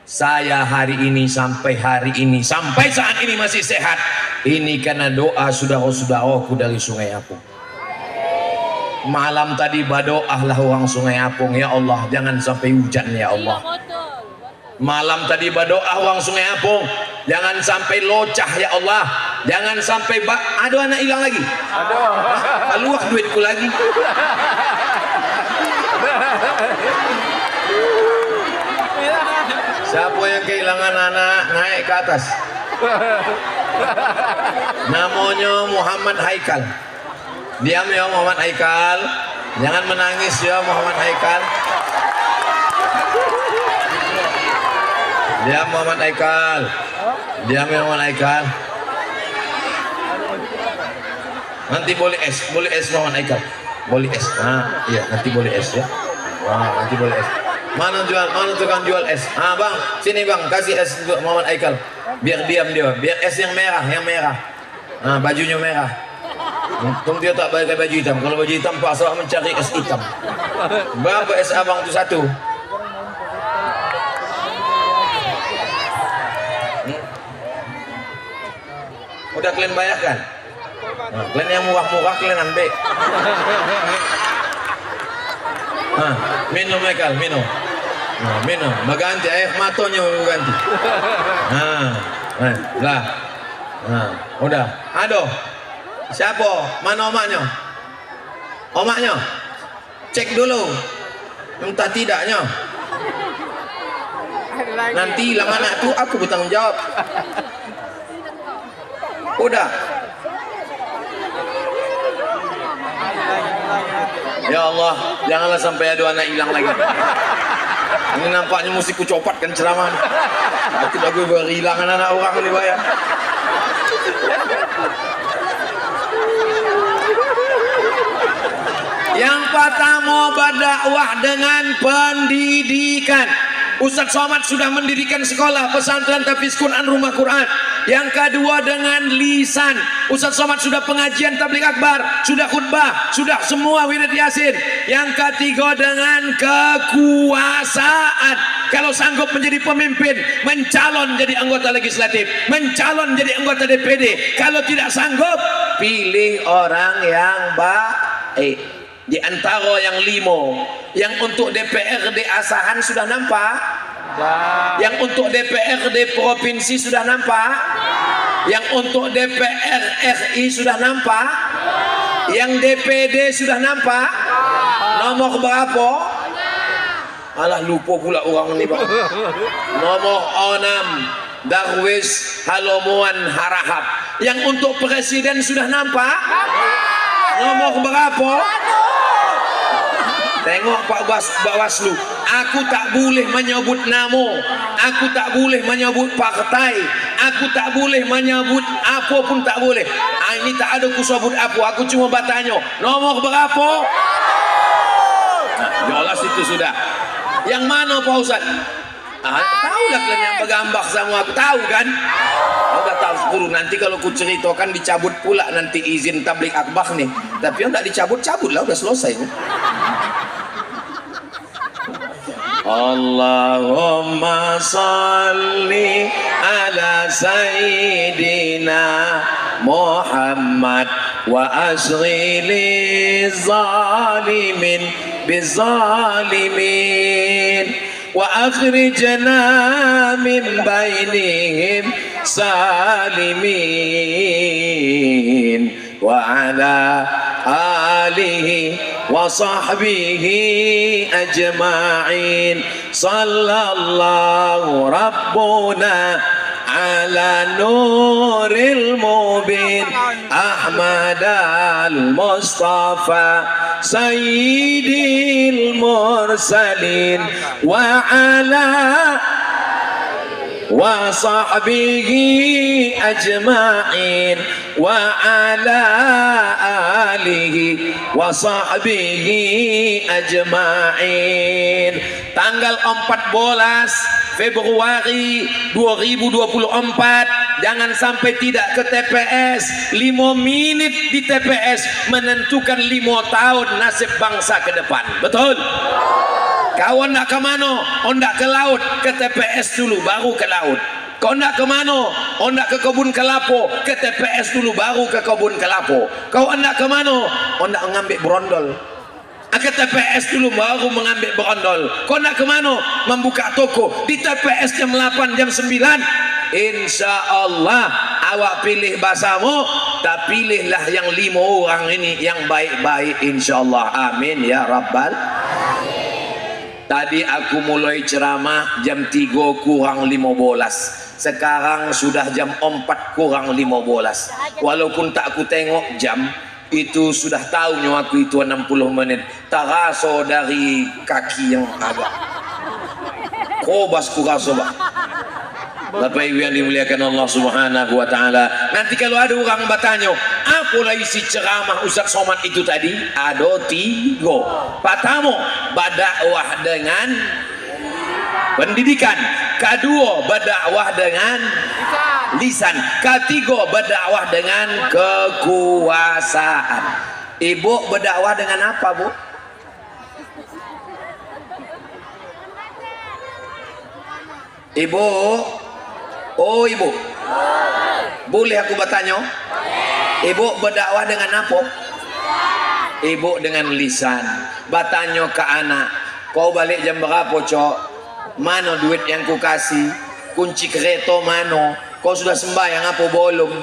Speaker 1: Saya hari ini sampai saat ini masih sehat. Ini karena doa saudara-saudaraku dari Sungai Apung. Malam tadi berdoa lah orang Sungai Apung, ya Allah jangan sampai hujan ya Allah. Malam tadi berdoa orang Sungai Apung, jangan sampai locah ya Allah. Jangan sampai aduh anak hilang lagi. Aduh. Luak duitku lagi. Siapa yang kehilangan anak naik ke atas? Namanya Muhammad Haikal. Diam ya Muhammad Haikal. Jangan menangis ya Muhammad Haikal. Diam Muhammad Haikal. Diam ya Muhammad Haikal. Nanti boleh es Muhammad Haikal. Boleh es. Nah, iya nanti boleh es ya. Wah, nanti boleh es. Mana tukang jual es? Ah, Bang, sini Bang, kasih es untuk Muhammad Haikal. Biar diam dia. Biar es yang merah. Nah, bajunya merah. Untung dia tak pakai baju hitam. Kalau baju hitam pasal mencari es hitam. Berapa es abang itu satu? Udah kalian bayarkan? Nah, kalian yang murah-murah kalian ambil. Nah, minum Haikal, minum. Nah, minum. Berganti air matonya berganti. Lah. Nah, udah. Aduh. Siapa? Mana omaknya? Omaknya? Cek dulu. Entah tidaknya. Nanti hilang anak tuh aku bertanggung jawab. Udah. Ya Allah, janganlah sampai ada anak hilang lagi. Ini nampaknya mesti ku copatkan ceramah. Tidak gue berhilangan anak orang ini bayar. Yang pertama berdakwah dengan pendidikan. Ustaz Somad sudah mendirikan sekolah pesantren tahfiz Quran rumah Quran. Yang kedua dengan lisan. Ustaz Somad sudah pengajian tabligh akbar, sudah khutbah, sudah semua wirid yasin. Yang ketiga dengan kekuasaan. Kalau sanggup menjadi pemimpin, mencalon jadi anggota legislatif, mencalon jadi anggota DPD. Kalau tidak sanggup, pilih orang yang baik. Di antara yang 5, yang untuk DPRD Asahan sudah nampak? Yang untuk DPRD Provinsi sudah nampak? Yang untuk DPR RI sudah nampak? Yang DPD sudah nampak? Nomor berapa? Alah lupa pula orang ini Bang. Nomor 6, Darwis Halomuan Harahap. Yang untuk presiden sudah nampak? Nomor berapa? Tengok Pak Bawaslu, aku tak boleh menyebut nama, aku tak boleh menyebut partai, aku tak boleh menyebut apa pun tak boleh. Ini tak ada ku sebut apa, aku cuma bertanya nomor berapa. Jelas itu sudah. Yang mana Pak Ustaz? Tahulah kalian yang bergambak sama aku, tahu kan? Udah tahu guru, nanti kalau ku ceritakan dicabut pula nanti izin tablik akbar nih. Tapi yang tak dicabut-cabut lah, udah selesai. Allahumma salli ala sayyidina Muhammad wa asghili zalimin bizalimin wa akhrijna min bainihim salimin wa ala alihi wa sahbihi ajma'in sallallahu rabbuna ala nuril mubin Ahmad al-Mustafa sayyidil mursalin wa ala wa sahbihi ajma'in wa ala alihi wa sahbihi ajma'in. Tanggal 14 Februari 2024, jangan sampai tidak ke TPS. 5 menit di TPS menentukan 5 tahun nasib bangsa ke depan. Betul? Kau nak ke mana? Ondak ke laut, ke TPS dulu baru ke laut. Kau nak ke mana? Ondak ke kebun kelapa, ke TPS dulu baru ke kebun kelapa. Kau nak ke mana? Ondak mengambil berondol, ke TPS dulu baru mengambil berondol. Kau nak ke mana? Membuka toko di TPS jam 8 jam 9. Insya Allah awak pilih bahasamu, tak pilihlah yang 5 orang ini yang baik-baik insya Allah. Amin ya Rabbal. Tadi aku mulai ceramah jam 3 kurang 15. Sekarang sudah jam 4 kurang 15. Walaupun tak aku tengok jam, itu sudah tahu aku itu 60 menit. Terasa dari kaki yang agak kobas ku rasa bah. Bapak Ibu yang dimuliakan Allah Subhanahu wa taala. Nanti kalau ada orang bertanya, apa isi ceramah Ustaz Somad itu tadi? Ada 3. Pertama, berdakwah dengan pendidikan. Kedua, berdakwah dengan lisan. Ketiga, berdakwah dengan kekuasaan. Ibu berdakwah dengan apa, Bu? Ibu? Oh, Ibu. Boleh aku bertanya? Ibu berdakwah dengan apa? Ibu dengan lisan. Bertanya ke anak, kau balik jam berapa, Cok? Mana duit yang ku kasih? Kunci kereta mana? Kau sudah sembahyang apa belum?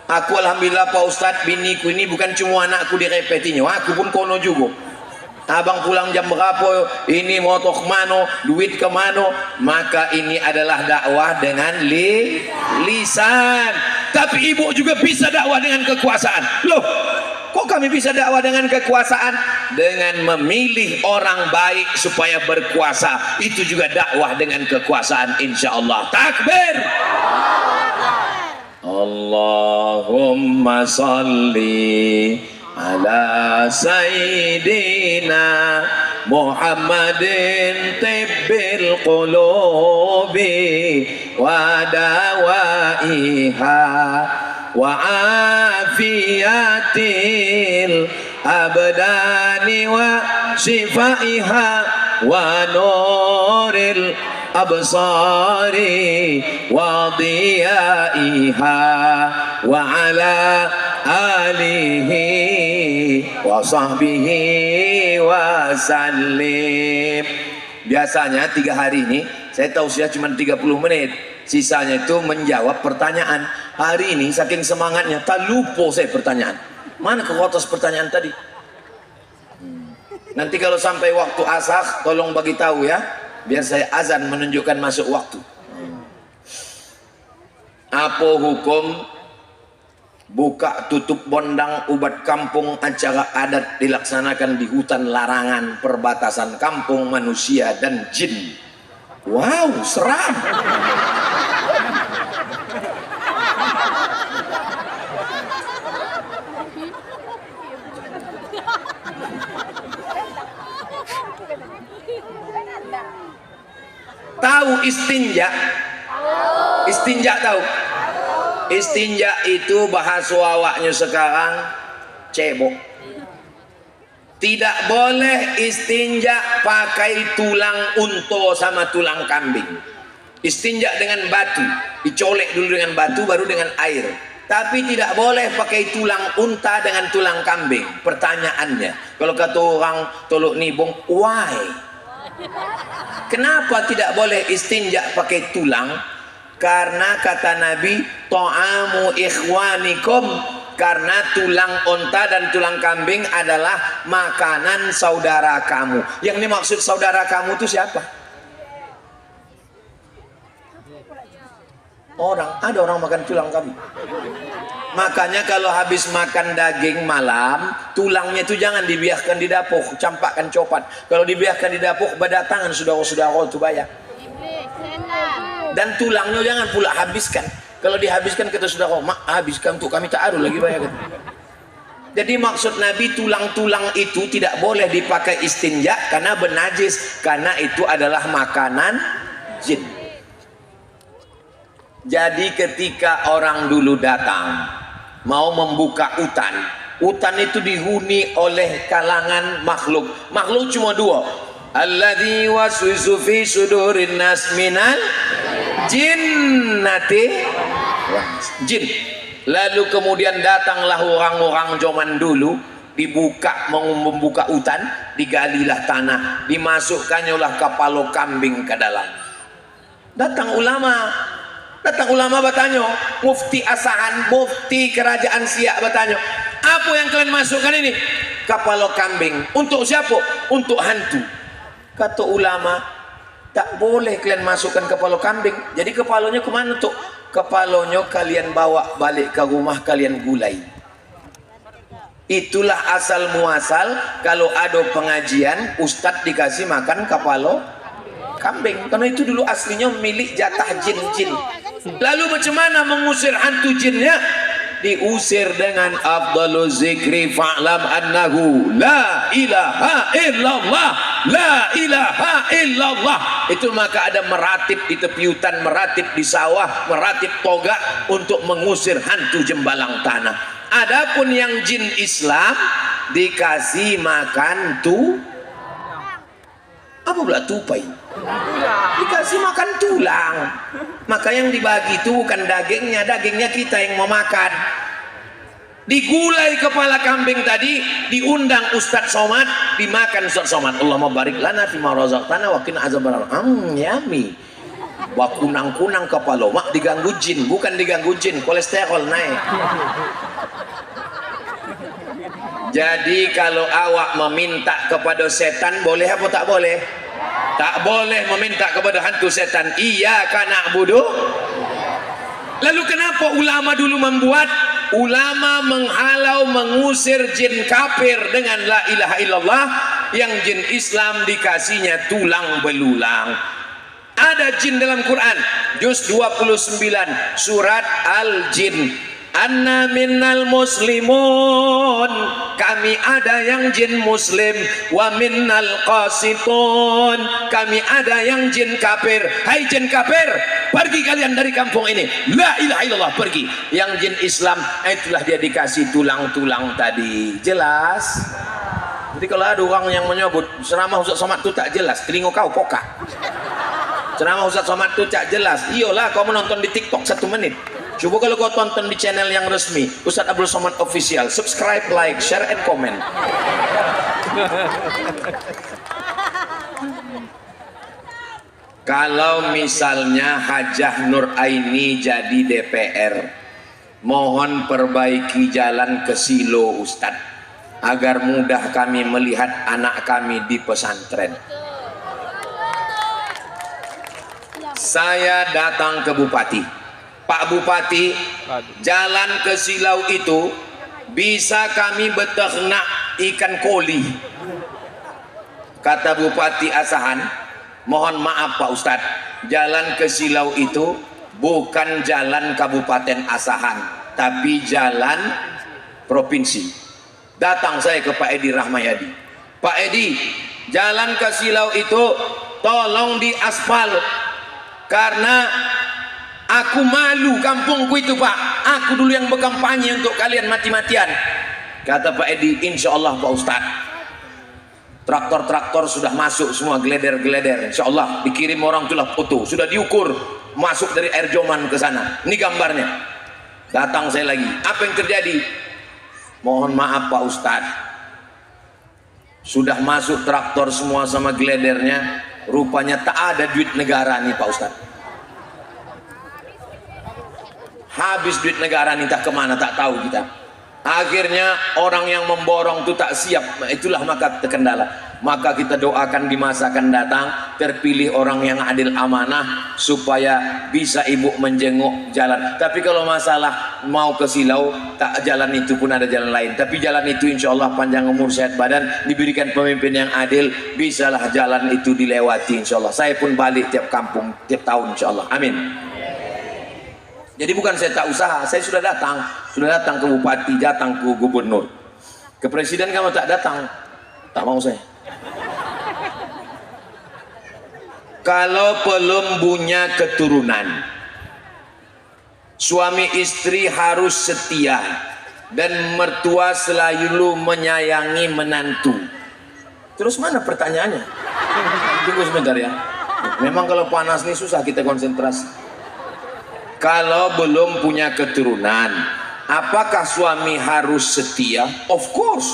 Speaker 1: Aku alhamdulillah Pak Ustadz, biniku ini bukan cuma anakku direpetinya, aku pun kono juga. Abang pulang jam berapa, ini motor kemana, duit kemana. Maka ini adalah dakwah dengan lisan. Tapi ibu juga bisa dakwah dengan kekuasaan. Loh, kok kami bisa dakwah dengan kekuasaan? Dengan memilih orang baik supaya berkuasa. Itu juga dakwah dengan kekuasaan insya Allah. Takbir. Allahumma salli ala sayyidina Muhammadin tibbil qulubi wa dawaiha wa afiyatil abdani wa shifaiha wa nuril absari wa diyaiha wa ala alihi wa sahbihi wa sallim. Biasanya 3 hari ini saya tahu sudah cuma 30 menit, sisanya itu menjawab pertanyaan. Hari ini saking semangatnya tak lupa saya pertanyaan. Mana kekotos pertanyaan tadi? Nanti kalau sampai waktu asar tolong bagi tahu ya, biar saya azan menunjukkan masuk waktu. Apa hukum buka tutup bondang ubat kampung acara adat dilaksanakan di hutan larangan perbatasan kampung manusia dan jin? Wow, seram. istinja? Istinja tahu? Istinja itu bahasa awaknya sekarang cebok. Tidak boleh istinja pakai tulang unta sama tulang kambing. Istinja dengan batu, dicolek dulu dengan batu baru dengan air. Tapi tidak boleh pakai tulang unta dengan tulang kambing. Pertanyaannya, kalau kata orang Tolok Nibong, why? Kenapa tidak boleh istinja pakai tulang? Karena kata Nabi, ta'amu ikhwanikum, karena tulang unta dan tulang kambing adalah makanan saudara kamu. Yang dimaksud saudara kamu itu siapa? Ada orang makan tulang kambing. Makanya kalau habis makan daging malam, tulangnya itu jangan dibiarkan di dapur, campakkan copat. Kalau dibiarkan di dapur, berdatangan saudara-saudara itu banyak. Dan tulangnya jangan pula habiskan. Kalau dihabiskan kata saudara, mak habiskan untuk kami tak ada lagi banyak. Jadi maksud Nabi, tulang-tulang itu tidak boleh dipakai istinja karena bernajis, karena itu adalah makanan jin. Jadi ketika orang dulu datang mau membuka hutan itu dihuni oleh kalangan makhluk. Makhluk cuma dua, alladzi waswisu fi sudurin nas minal jinnati jin. Lalu kemudian datanglah orang-orang zaman dulu, dibuka, mau membuka hutan, digalilah tanah, dimasukkannya kepala kambing ke dalam. Datang ulama bertanya, mufti Asahan, mufti kerajaan Siak bertanya, apa yang kalian masukkan ini? Kepala kambing. Untuk siapa? Untuk hantu. Kata ulama, tak boleh kalian masukkan kepala kambing. Jadi kepalanya kemana tuh? Kepalanya kalian bawa balik ke rumah, kalian gulai. Itulah asal muasal kalau ada pengajian, ustadz dikasih makan kepala kambing. Karena itu dulu aslinya milik jatah jin-jin. Lalu bagaimana mengusir hantu jinnya? Diusir dengan afdalu zikri fa'lam annahu la ilaha illallah, la ilaha illallah. Itu maka ada meratib di tepi hutan, meratib di sawah, meratib toga untuk mengusir hantu jembalang tanah. Adapun yang jin Islam dikasih makan apa pula tupai? Dikasih makan tulang. Maka yang dibagi itu bukan dagingnya, dagingnya kita yang mau makan. Digulai kepala kambing tadi, diundang Ustadz Somad, dimakan Ustadz Somad. Allahumma barik lana fima razaqtana wa qina azabannar. Yummy. Wah, kunang-kunang kepala, mak diganggu jin, bukan diganggu jin, kolesterol naik. Jadi kalau awak meminta kepada setan, boleh apa tak boleh? Tak boleh meminta kepada hantu setan. Iyyaka na'budu. Lalu kenapa ulama dulu membuat? Ulama menghalau, mengusir jin kafir dengan la ilaha illallah. Yang jin Islam dikasihnya tulang belulang. Ada jin dalam Quran, juz 29, surat Al-Jin. Anna minnal muslimun, kami ada yang jin muslim, wa minnal qasitun, kami ada yang jin kafir. Hai jin kafir, pergi kalian dari kampung ini, la ilaha illallah, pergi. Yang jin Islam, itulah dia dikasih tulang-tulang tadi. Jelas? Jadi kalau ada orang yang menyebut ceramah Ustaz Somad itu tak jelas, telinga kau pokak. Ceramah Ustaz Somad itu tak jelas. Iyalah, kau menonton di TikTok 1 menit. Coba kalau kau tonton di channel yang resmi Ustadz Abdul Somad Official, subscribe, like, share, and comment. Kalau misalnya Hajah Nur Aini jadi DPR, mohon perbaiki jalan ke Silo Ustadz, agar mudah kami melihat anak kami di pesantren. Saya datang ke Bupati, Pak Bupati, jalan ke Silau itu bisa kami beternak ikan koli. Kata Bupati Asahan, mohon maaf Pak Ustadz, jalan ke Silau itu bukan jalan Kabupaten Asahan, tapi jalan provinsi. Datang saya ke Pak Edi Rahmayadi, Pak Edi, jalan ke Silau itu tolong diaspal. Karena aku malu kampungku itu Pak. Aku dulu yang berkampanye untuk kalian mati-matian. Kata Pak Edi, insya Allah Pak Ustadz, traktor-traktor sudah masuk semua, geleder-geleder. Insya Allah dikirim orang itulah foto, sudah diukur, masuk dari Air Joman ke sana. Ini gambarnya. Datang saya lagi. Apa yang terjadi? Mohon maaf Pak Ustadz, sudah masuk traktor semua sama geledernya, rupanya tak ada duit negara nih Pak Ustadz. Habis duit negara nih, entah kemana tak tahu kita. Akhirnya orang yang memborong itu tak siap, itulah maka terkendala. Maka kita doakan di masa akan datang terpilih orang yang adil amanah supaya bisa ibu menjenguk jalan. Tapi kalau masalah mau ke silau, tak jalan itu pun ada jalan lain. Tapi jalan itu insya Allah panjang umur sehat badan, diberikan pemimpin yang adil, bisalah jalan itu dilewati insya Allah. Saya pun balik tiap kampung tiap tahun insya Allah. Amin. Jadi bukan saya tak usaha, saya sudah datang ke bupati, datang ke gubernur, ke presiden. Kamu tak datang, tak mau saya. Kalau belum punya keturunan, suami istri harus setia dan mertua selalu menyayangi menantu. Terus mana pertanyaannya? Tunggu sebentar ya. Memang kalau panas nih susah kita konsentrasi. Kalau belum punya keturunan, apakah suami harus setia? Of course.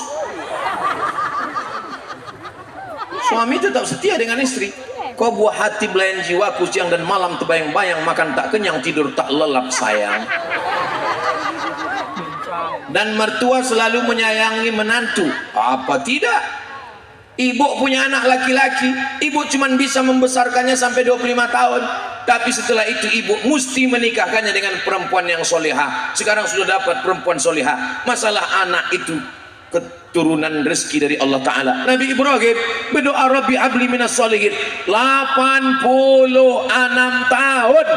Speaker 1: Suami tetap setia dengan istri. Kau buah hati belayan jiwaku siang dan malam terbayang-bayang, makan tak kenyang, tidur tak lelap sayang. Dan mertua selalu menyayangi menantu. Apa tidak? Ibu punya anak laki-laki, ibu cuma bisa membesarkannya sampai 25 tahun. Tapi setelah itu ibu mesti menikahkannya dengan perempuan yang soleha. Sekarang sudah dapat perempuan soleha. Masalah anak itu keturunan rezeki dari Allah Ta'ala. Nabi Ibrahim berdoa, Rabbi habli minas solihin. 86 tahun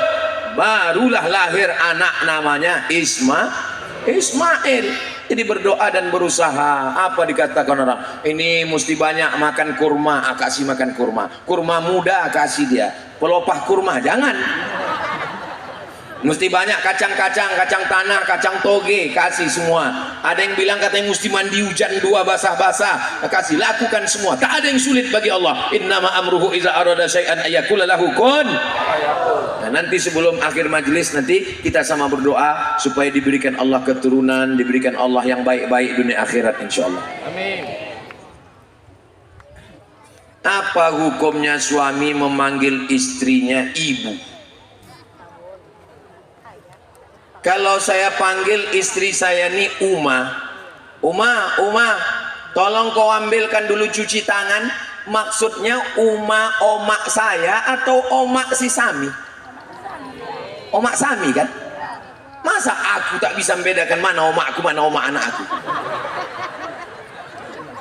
Speaker 1: barulah lahir anak namanya Ismail. Jadi berdoa dan berusaha. Apa dikatakan orang? Ini mesti banyak makan kurma, kasih makan kurma. Kurma muda kasih dia. Pelopah kurma jangan. Mesti banyak kacang-kacang, kacang tanah, kacang toge, kasih semua. Ada yang bilang katanya mesti mandi hujan 2 basah-basah, kasih, lakukan semua. Tak ada yang sulit bagi Allah. Innama amruhu iza arada syai'an ayyakula lahu kun. Nah, nanti sebelum akhir majelis nanti kita sama berdoa supaya diberikan Allah keturunan, diberikan Allah yang baik-baik dunia akhirat insyaallah.
Speaker 2: Amin.
Speaker 1: Apa hukumnya suami memanggil istrinya ibu? Kalau saya panggil istri saya nih Uma, tolong kau ambilkan dulu cuci tangan. Maksudnya Uma omak saya atau omak si Sami? Omak Sami kan? Masa aku tak bisa membedakan mana omakku, mana omak anak aku?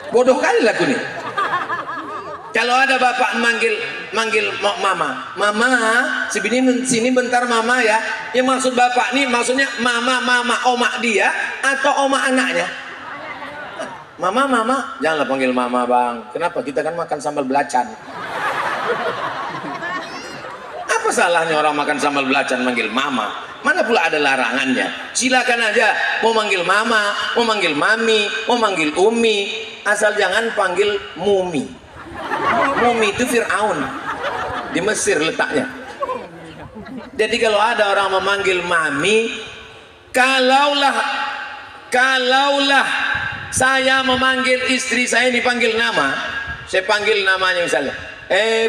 Speaker 1: Bodoh kali lah aku nih. Kalau ada bapak manggil mama, sini bentar mama ya. Yang maksud bapak nih maksudnya mama omak dia atau omak anaknya? Mama, janganlah panggil mama bang. Kenapa? Kita kan makan sambal belacan. Apa salahnya orang makan sambal belacan manggil mama? Mana pula ada larangannya? Silakan aja mau manggil mama, mau manggil mami, mau manggil umi, asal jangan panggil mumi. Mumi itu Fir'aun di Mesir letaknya. Jadi kalau ada orang memanggil mami, kalaulah saya memanggil istri saya dipanggil nama, saya panggil namanya misalnya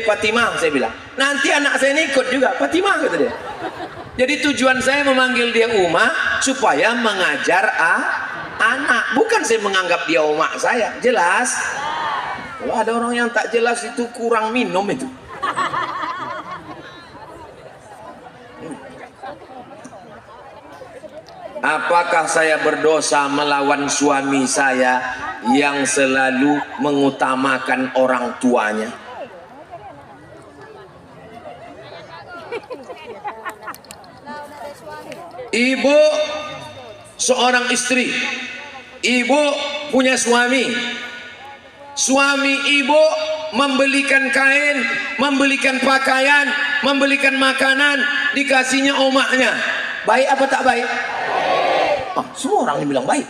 Speaker 1: Fatimah, saya bilang nanti anak saya ini ikut juga Fatimah kata dia. Jadi tujuan saya memanggil dia Uma supaya mengajar anak, bukan saya menganggap dia omak saya. Jelas? Kalau ada orang yang tak jelas itu kurang minum itu. Apakah saya berdosa melawan suami saya yang selalu mengutamakan orang tuanya? Ibu seorang istri, ibu punya suami. Suami ibu membelikan kain, membelikan pakaian, membelikan makanan, dikasihnya omaknya. Baik apa tak baik? Oh, semua orang bilang baik.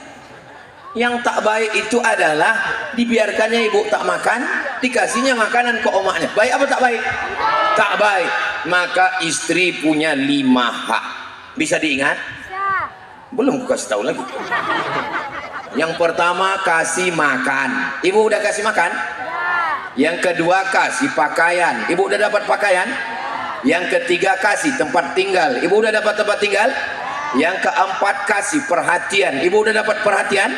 Speaker 1: Yang tak baik itu adalah dibiarkannya ibu tak makan, dikasihnya makanan ke omaknya. Baik apa tak baik? Tak baik. Maka istri punya 5 hak. Bisa diingat? Belum aku kasih tahu lagi. Yang pertama, kasih makan. Ibu udah kasih makan? Yang kedua, kasih pakaian. Ibu udah dapat pakaian? Yang ketiga, kasih tempat tinggal. Ibu udah dapat tempat tinggal? Yang keempat, kasih perhatian. Ibu udah dapat perhatian?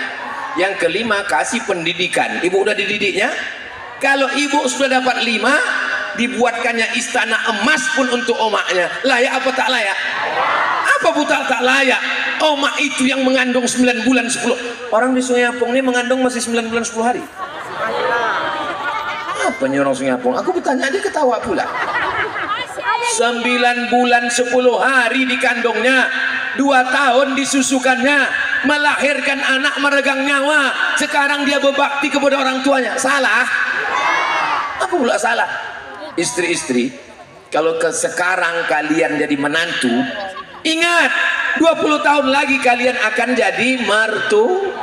Speaker 1: Yang kelima, kasih pendidikan. Ibu udah dididiknya? Kalau ibu sudah dapat 5, dibuatkannya istana emas pun untuk omaknya. Layak apa tak layak? Apa buta tak layak? Omak itu yang mengandung 9 bulan 10. Orang di Sungai Apung ini mengandung masih 9 bulan 10 hari. Apa nih orang Sungai Apung? Aku bertanya, dia ketawa pula. 9 bulan 10 hari dikandungnya, 2 tahun disusukannya, melahirkan anak meregang nyawa. Sekarang dia berbakti kepada orang tuanya. Salah? Apa pula salah? Istri-istri, kalau sekarang kalian jadi menantu, ingat 20 tahun lagi kalian akan jadi mertua.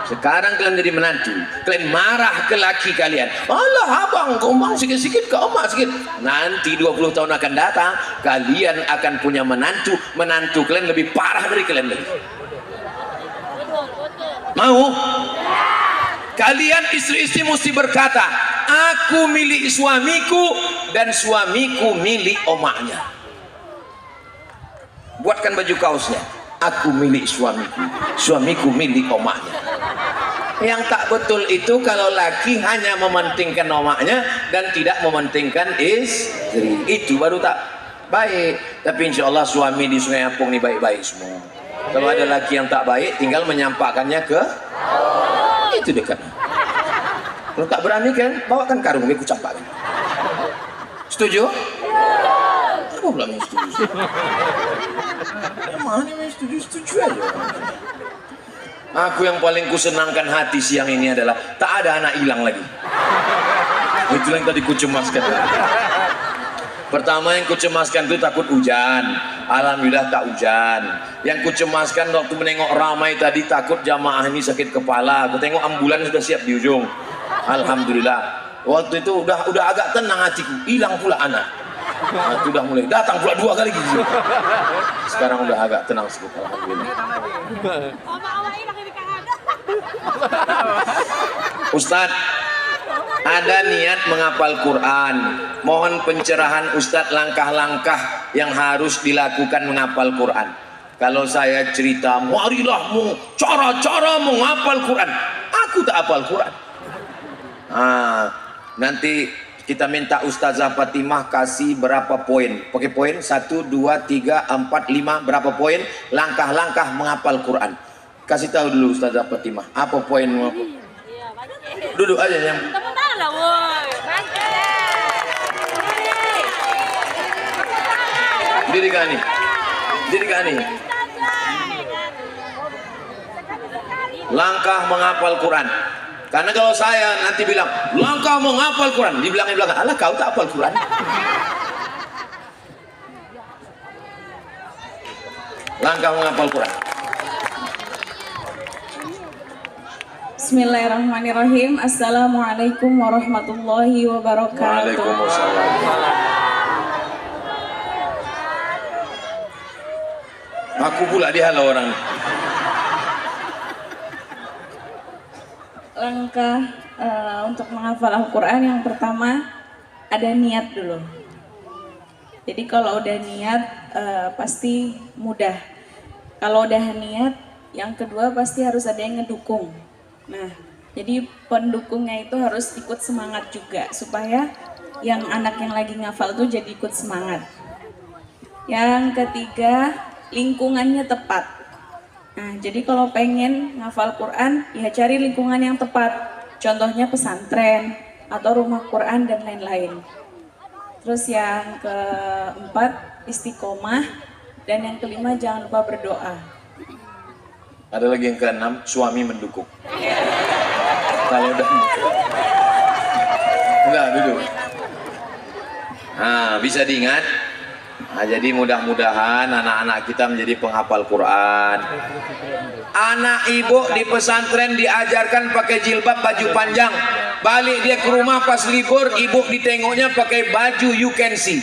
Speaker 1: Sekarang kalian jadi menantu, kalian marah ke laki kalian. Alah abang, kau sikit-sikit, kau emak sikit. Nanti 20 tahun akan datang, kalian akan punya menantu. Menantu kalian lebih parah dari kalian lagi. Mau? Kalian istri-istri mesti berkata, aku milik suamiku dan suamiku milik omaknya. Buatkan baju kaosnya, aku milik suamiku, suamiku milik omaknya. Yang tak betul itu kalau laki hanya mementingkan omaknya dan tidak mementingkan istri. Itu baru tak baik. Tapi insya Allah suami di Sungai Apung ini baik-baik semua. Kalau ada laki yang tak baik, tinggal menyampaikannya ke itu dekat. Kalau tak berani kan, bawakan karung, aku campakkan. Setuju? Apa pula yang setuju? Mana yang setuju aja. Aku yang paling kusenangkan hati siang ini adalah tak ada anak hilang lagi. Itu yang tadi kucemaskan. Pertama yang kucemaskan itu takut hujan. Alhamdulillah tak hujan. Yang kucemaskan waktu menengok ramai tadi, takut jamaah ini sakit kepala. Aku tengok ambulan sudah siap di ujung. Alhamdulillah. Waktu itu udah agak tenang hatiku. Hilang pula anak. Nah, sudah mulai datang pula 2 kali gitu. Sekarang udah agak tenang sedikit. Alhamdulillah. Ustadz, ada niat menghafal Quran. Mohon pencerahan Ustadz langkah-langkah yang harus dilakukan menghafal Quran. Kalau saya cerita, marilah cara-cara menghafal Quran. Aku tak hafal Quran. Nanti kita minta Ustazah Fatimah kasih berapa poin. Pakai poin 1, 2, 3, 4, 5. Berapa poin langkah-langkah menghafal Quran. Kasih tahu dulu Ustazah Fatimah, apa poinmu apa? Duduk aja yang. Diri kani. Langkah menghafal Quran. Karena kalau saya nanti bilang langkah menghafal Quran, dibilangnya belakang, alah kau tak hafal Quran. Langkah menghafal Quran.
Speaker 4: Bismillahirrahmanirrahim. Assalamualaikum warahmatullahi wabarakatuh.
Speaker 1: Waalaikumsalam. Aku pula dihalau orang.
Speaker 4: Langkah untuk menghafal Al-Quran yang pertama ada niat dulu. Jadi kalau udah niat pasti mudah. Kalau udah niat, yang kedua pasti harus ada yang ngedukung. Nah, jadi pendukungnya itu harus ikut semangat juga supaya yang anak yang lagi ngafal tuh jadi ikut semangat. Yang ketiga, lingkungannya tepat. Nah, jadi kalau pengen ngafal Quran, ya cari lingkungan yang tepat. Contohnya pesantren atau rumah Quran dan lain-lain. Terus yang keempat, istiqomah. Dan yang kelima, jangan lupa berdoa.
Speaker 1: Ada lagi yang keenam, suami mendukung. Kalau udah Enggak, duduk. Nah, bisa diingat. Nah, jadi mudah-mudahan anak-anak kita menjadi penghafal Quran. Anak ibu di pesantren diajarkan pakai jilbab, baju panjang. Balik dia ke rumah pas libur, ibu ditengoknya pakai baju you can see.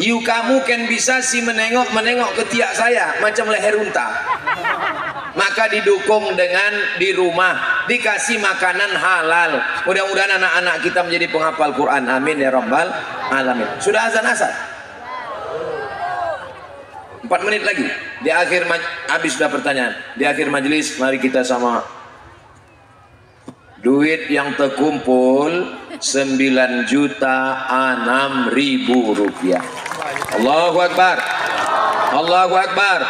Speaker 1: You kamu can bisa si menengok ke tiak saya macam leher unta. Maka didukung dengan di rumah dikasih makanan halal. Mudah-mudahan anak-anak kita menjadi penghafal Quran. Amin ya rabbal alamin. Sudah azan asar. 4 menit lagi. Di akhir habis sudah pertanyaan. Di akhir majelis mari kita sama duit yang terkumpul 9.006.000 rupiah. Allahu Akbar. Allahu Akbar.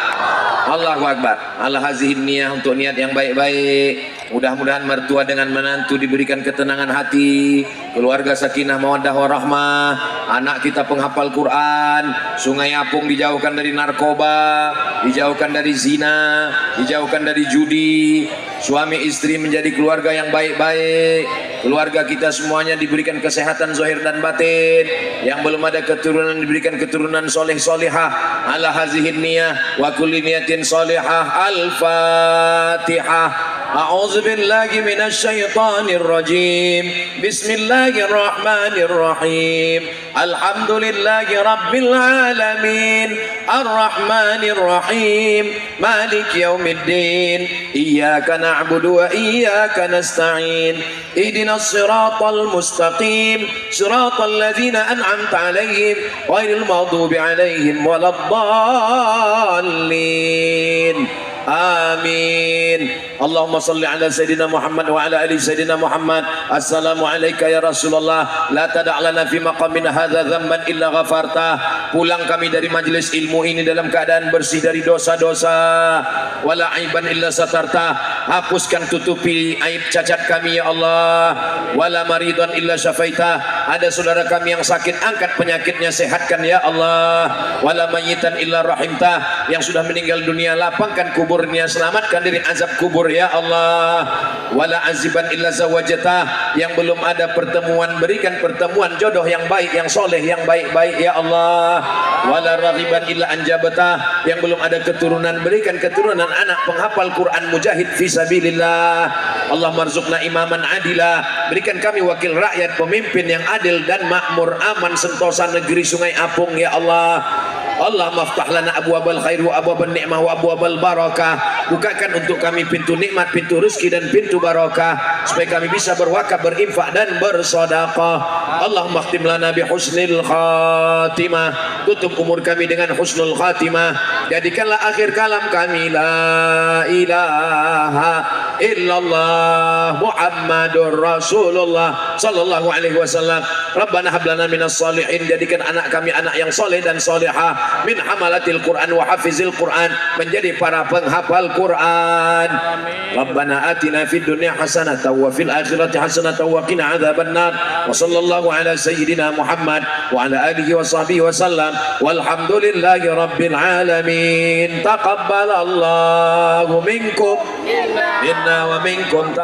Speaker 1: Allahu Akbar. Allah hazihin niat untuk niat yang baik-baik. Mudah-mudahan mertua dengan menantu diberikan ketenangan hati, keluarga sakinah mawaddah warahmah, anak kita penghafal Quran, Sungai Apung dijauhkan dari narkoba, dijauhkan dari zina, dijauhkan dari judi, suami istri menjadi keluarga yang baik-baik, keluarga kita semuanya diberikan kesehatan zahir dan batin, yang belum ada keturunan diberikan keturunan soleh solehah. Ala hazihin niyah wa kulli niyatin solehah. Al-Fatihah. A'udzu billahi minasy syaithanir rajim. Bismillahirrahmanirrahim. Alhamdulillahi rabbil alamin. Arrahmanir rahim. Maliki yaumiddin. Iyyaka na'budu wa iyyaka nasta'in. Ihdinas siratal mustaqim. Siratal ladzina an'amta 'alaihim ghairil maghdubi 'alaihim waladdallin. Amin. Allahumma salli ala Sayyidina Muhammad wa ala ali Sayyidina Muhammad. Assalamu alayka ya Rasulullah. La tada' lana fi maqamina hadha dhanban illa ghafartah. Pulang kami dari majlis ilmu ini dalam keadaan bersih dari dosa-dosa. Wala aiban illa satartah. Hapuskan tutupi aib cacat kami ya Allah. Wala maridan illa syafaitah. Ada saudara kami yang sakit, angkat penyakitnya, sehatkan ya Allah. Wala mayyitan illa rahimtah. Yang sudah meninggal dunia, lapangkan kuburnya, selamatkan dari azab kubur ya Allah. Wala aziban illa zawajatah. Yang belum ada pertemuan, berikan pertemuan jodoh yang baik, yang soleh, yang baik-baik ya Allah. Wala raghiban illa anjabatah. Yang belum ada keturunan, berikan keturunan anak penghafal Quran mujahid fi sabilillah. Allah marzuqna imaman adila. Berikan kami wakil rakyat, pemimpin yang adil dan makmur, aman sentosa negeri Sungai Apung ya Allah. Allah maftah lana abwabal khair wa abwabal ni'mah wa abwabal barakah. Bukakan untuk kami pintu nikmat, pintu rezeki dan pintu barakah, supaya kami bisa berwakaf, berinfak dan bersedekah. Allahumma khtim lana bi husnil khatimah. Tutup umur kami dengan husnul khatimah. Jadikanlah akhir kalam kami la ilaha illallah Muhammadur Rasulullah sallallahu alaihi wasallam. Rabbana hab lana minas salihin. Jadikan anak kami anak yang soleh dan solehah, min hamalatil Quran wa hafizil Quran, menjadi para penghafal Quran. Rabbana atina fid dunya hasanatan wa fil akhirati hasanatan wa qina adzabannar. Wa sallallahu ala sayyidina Muhammad wa ala alihi wa sahbihi wa sallam. Walhamdulillahi rabbil alamin. Taqabbalallahu minkum minna wa minkum.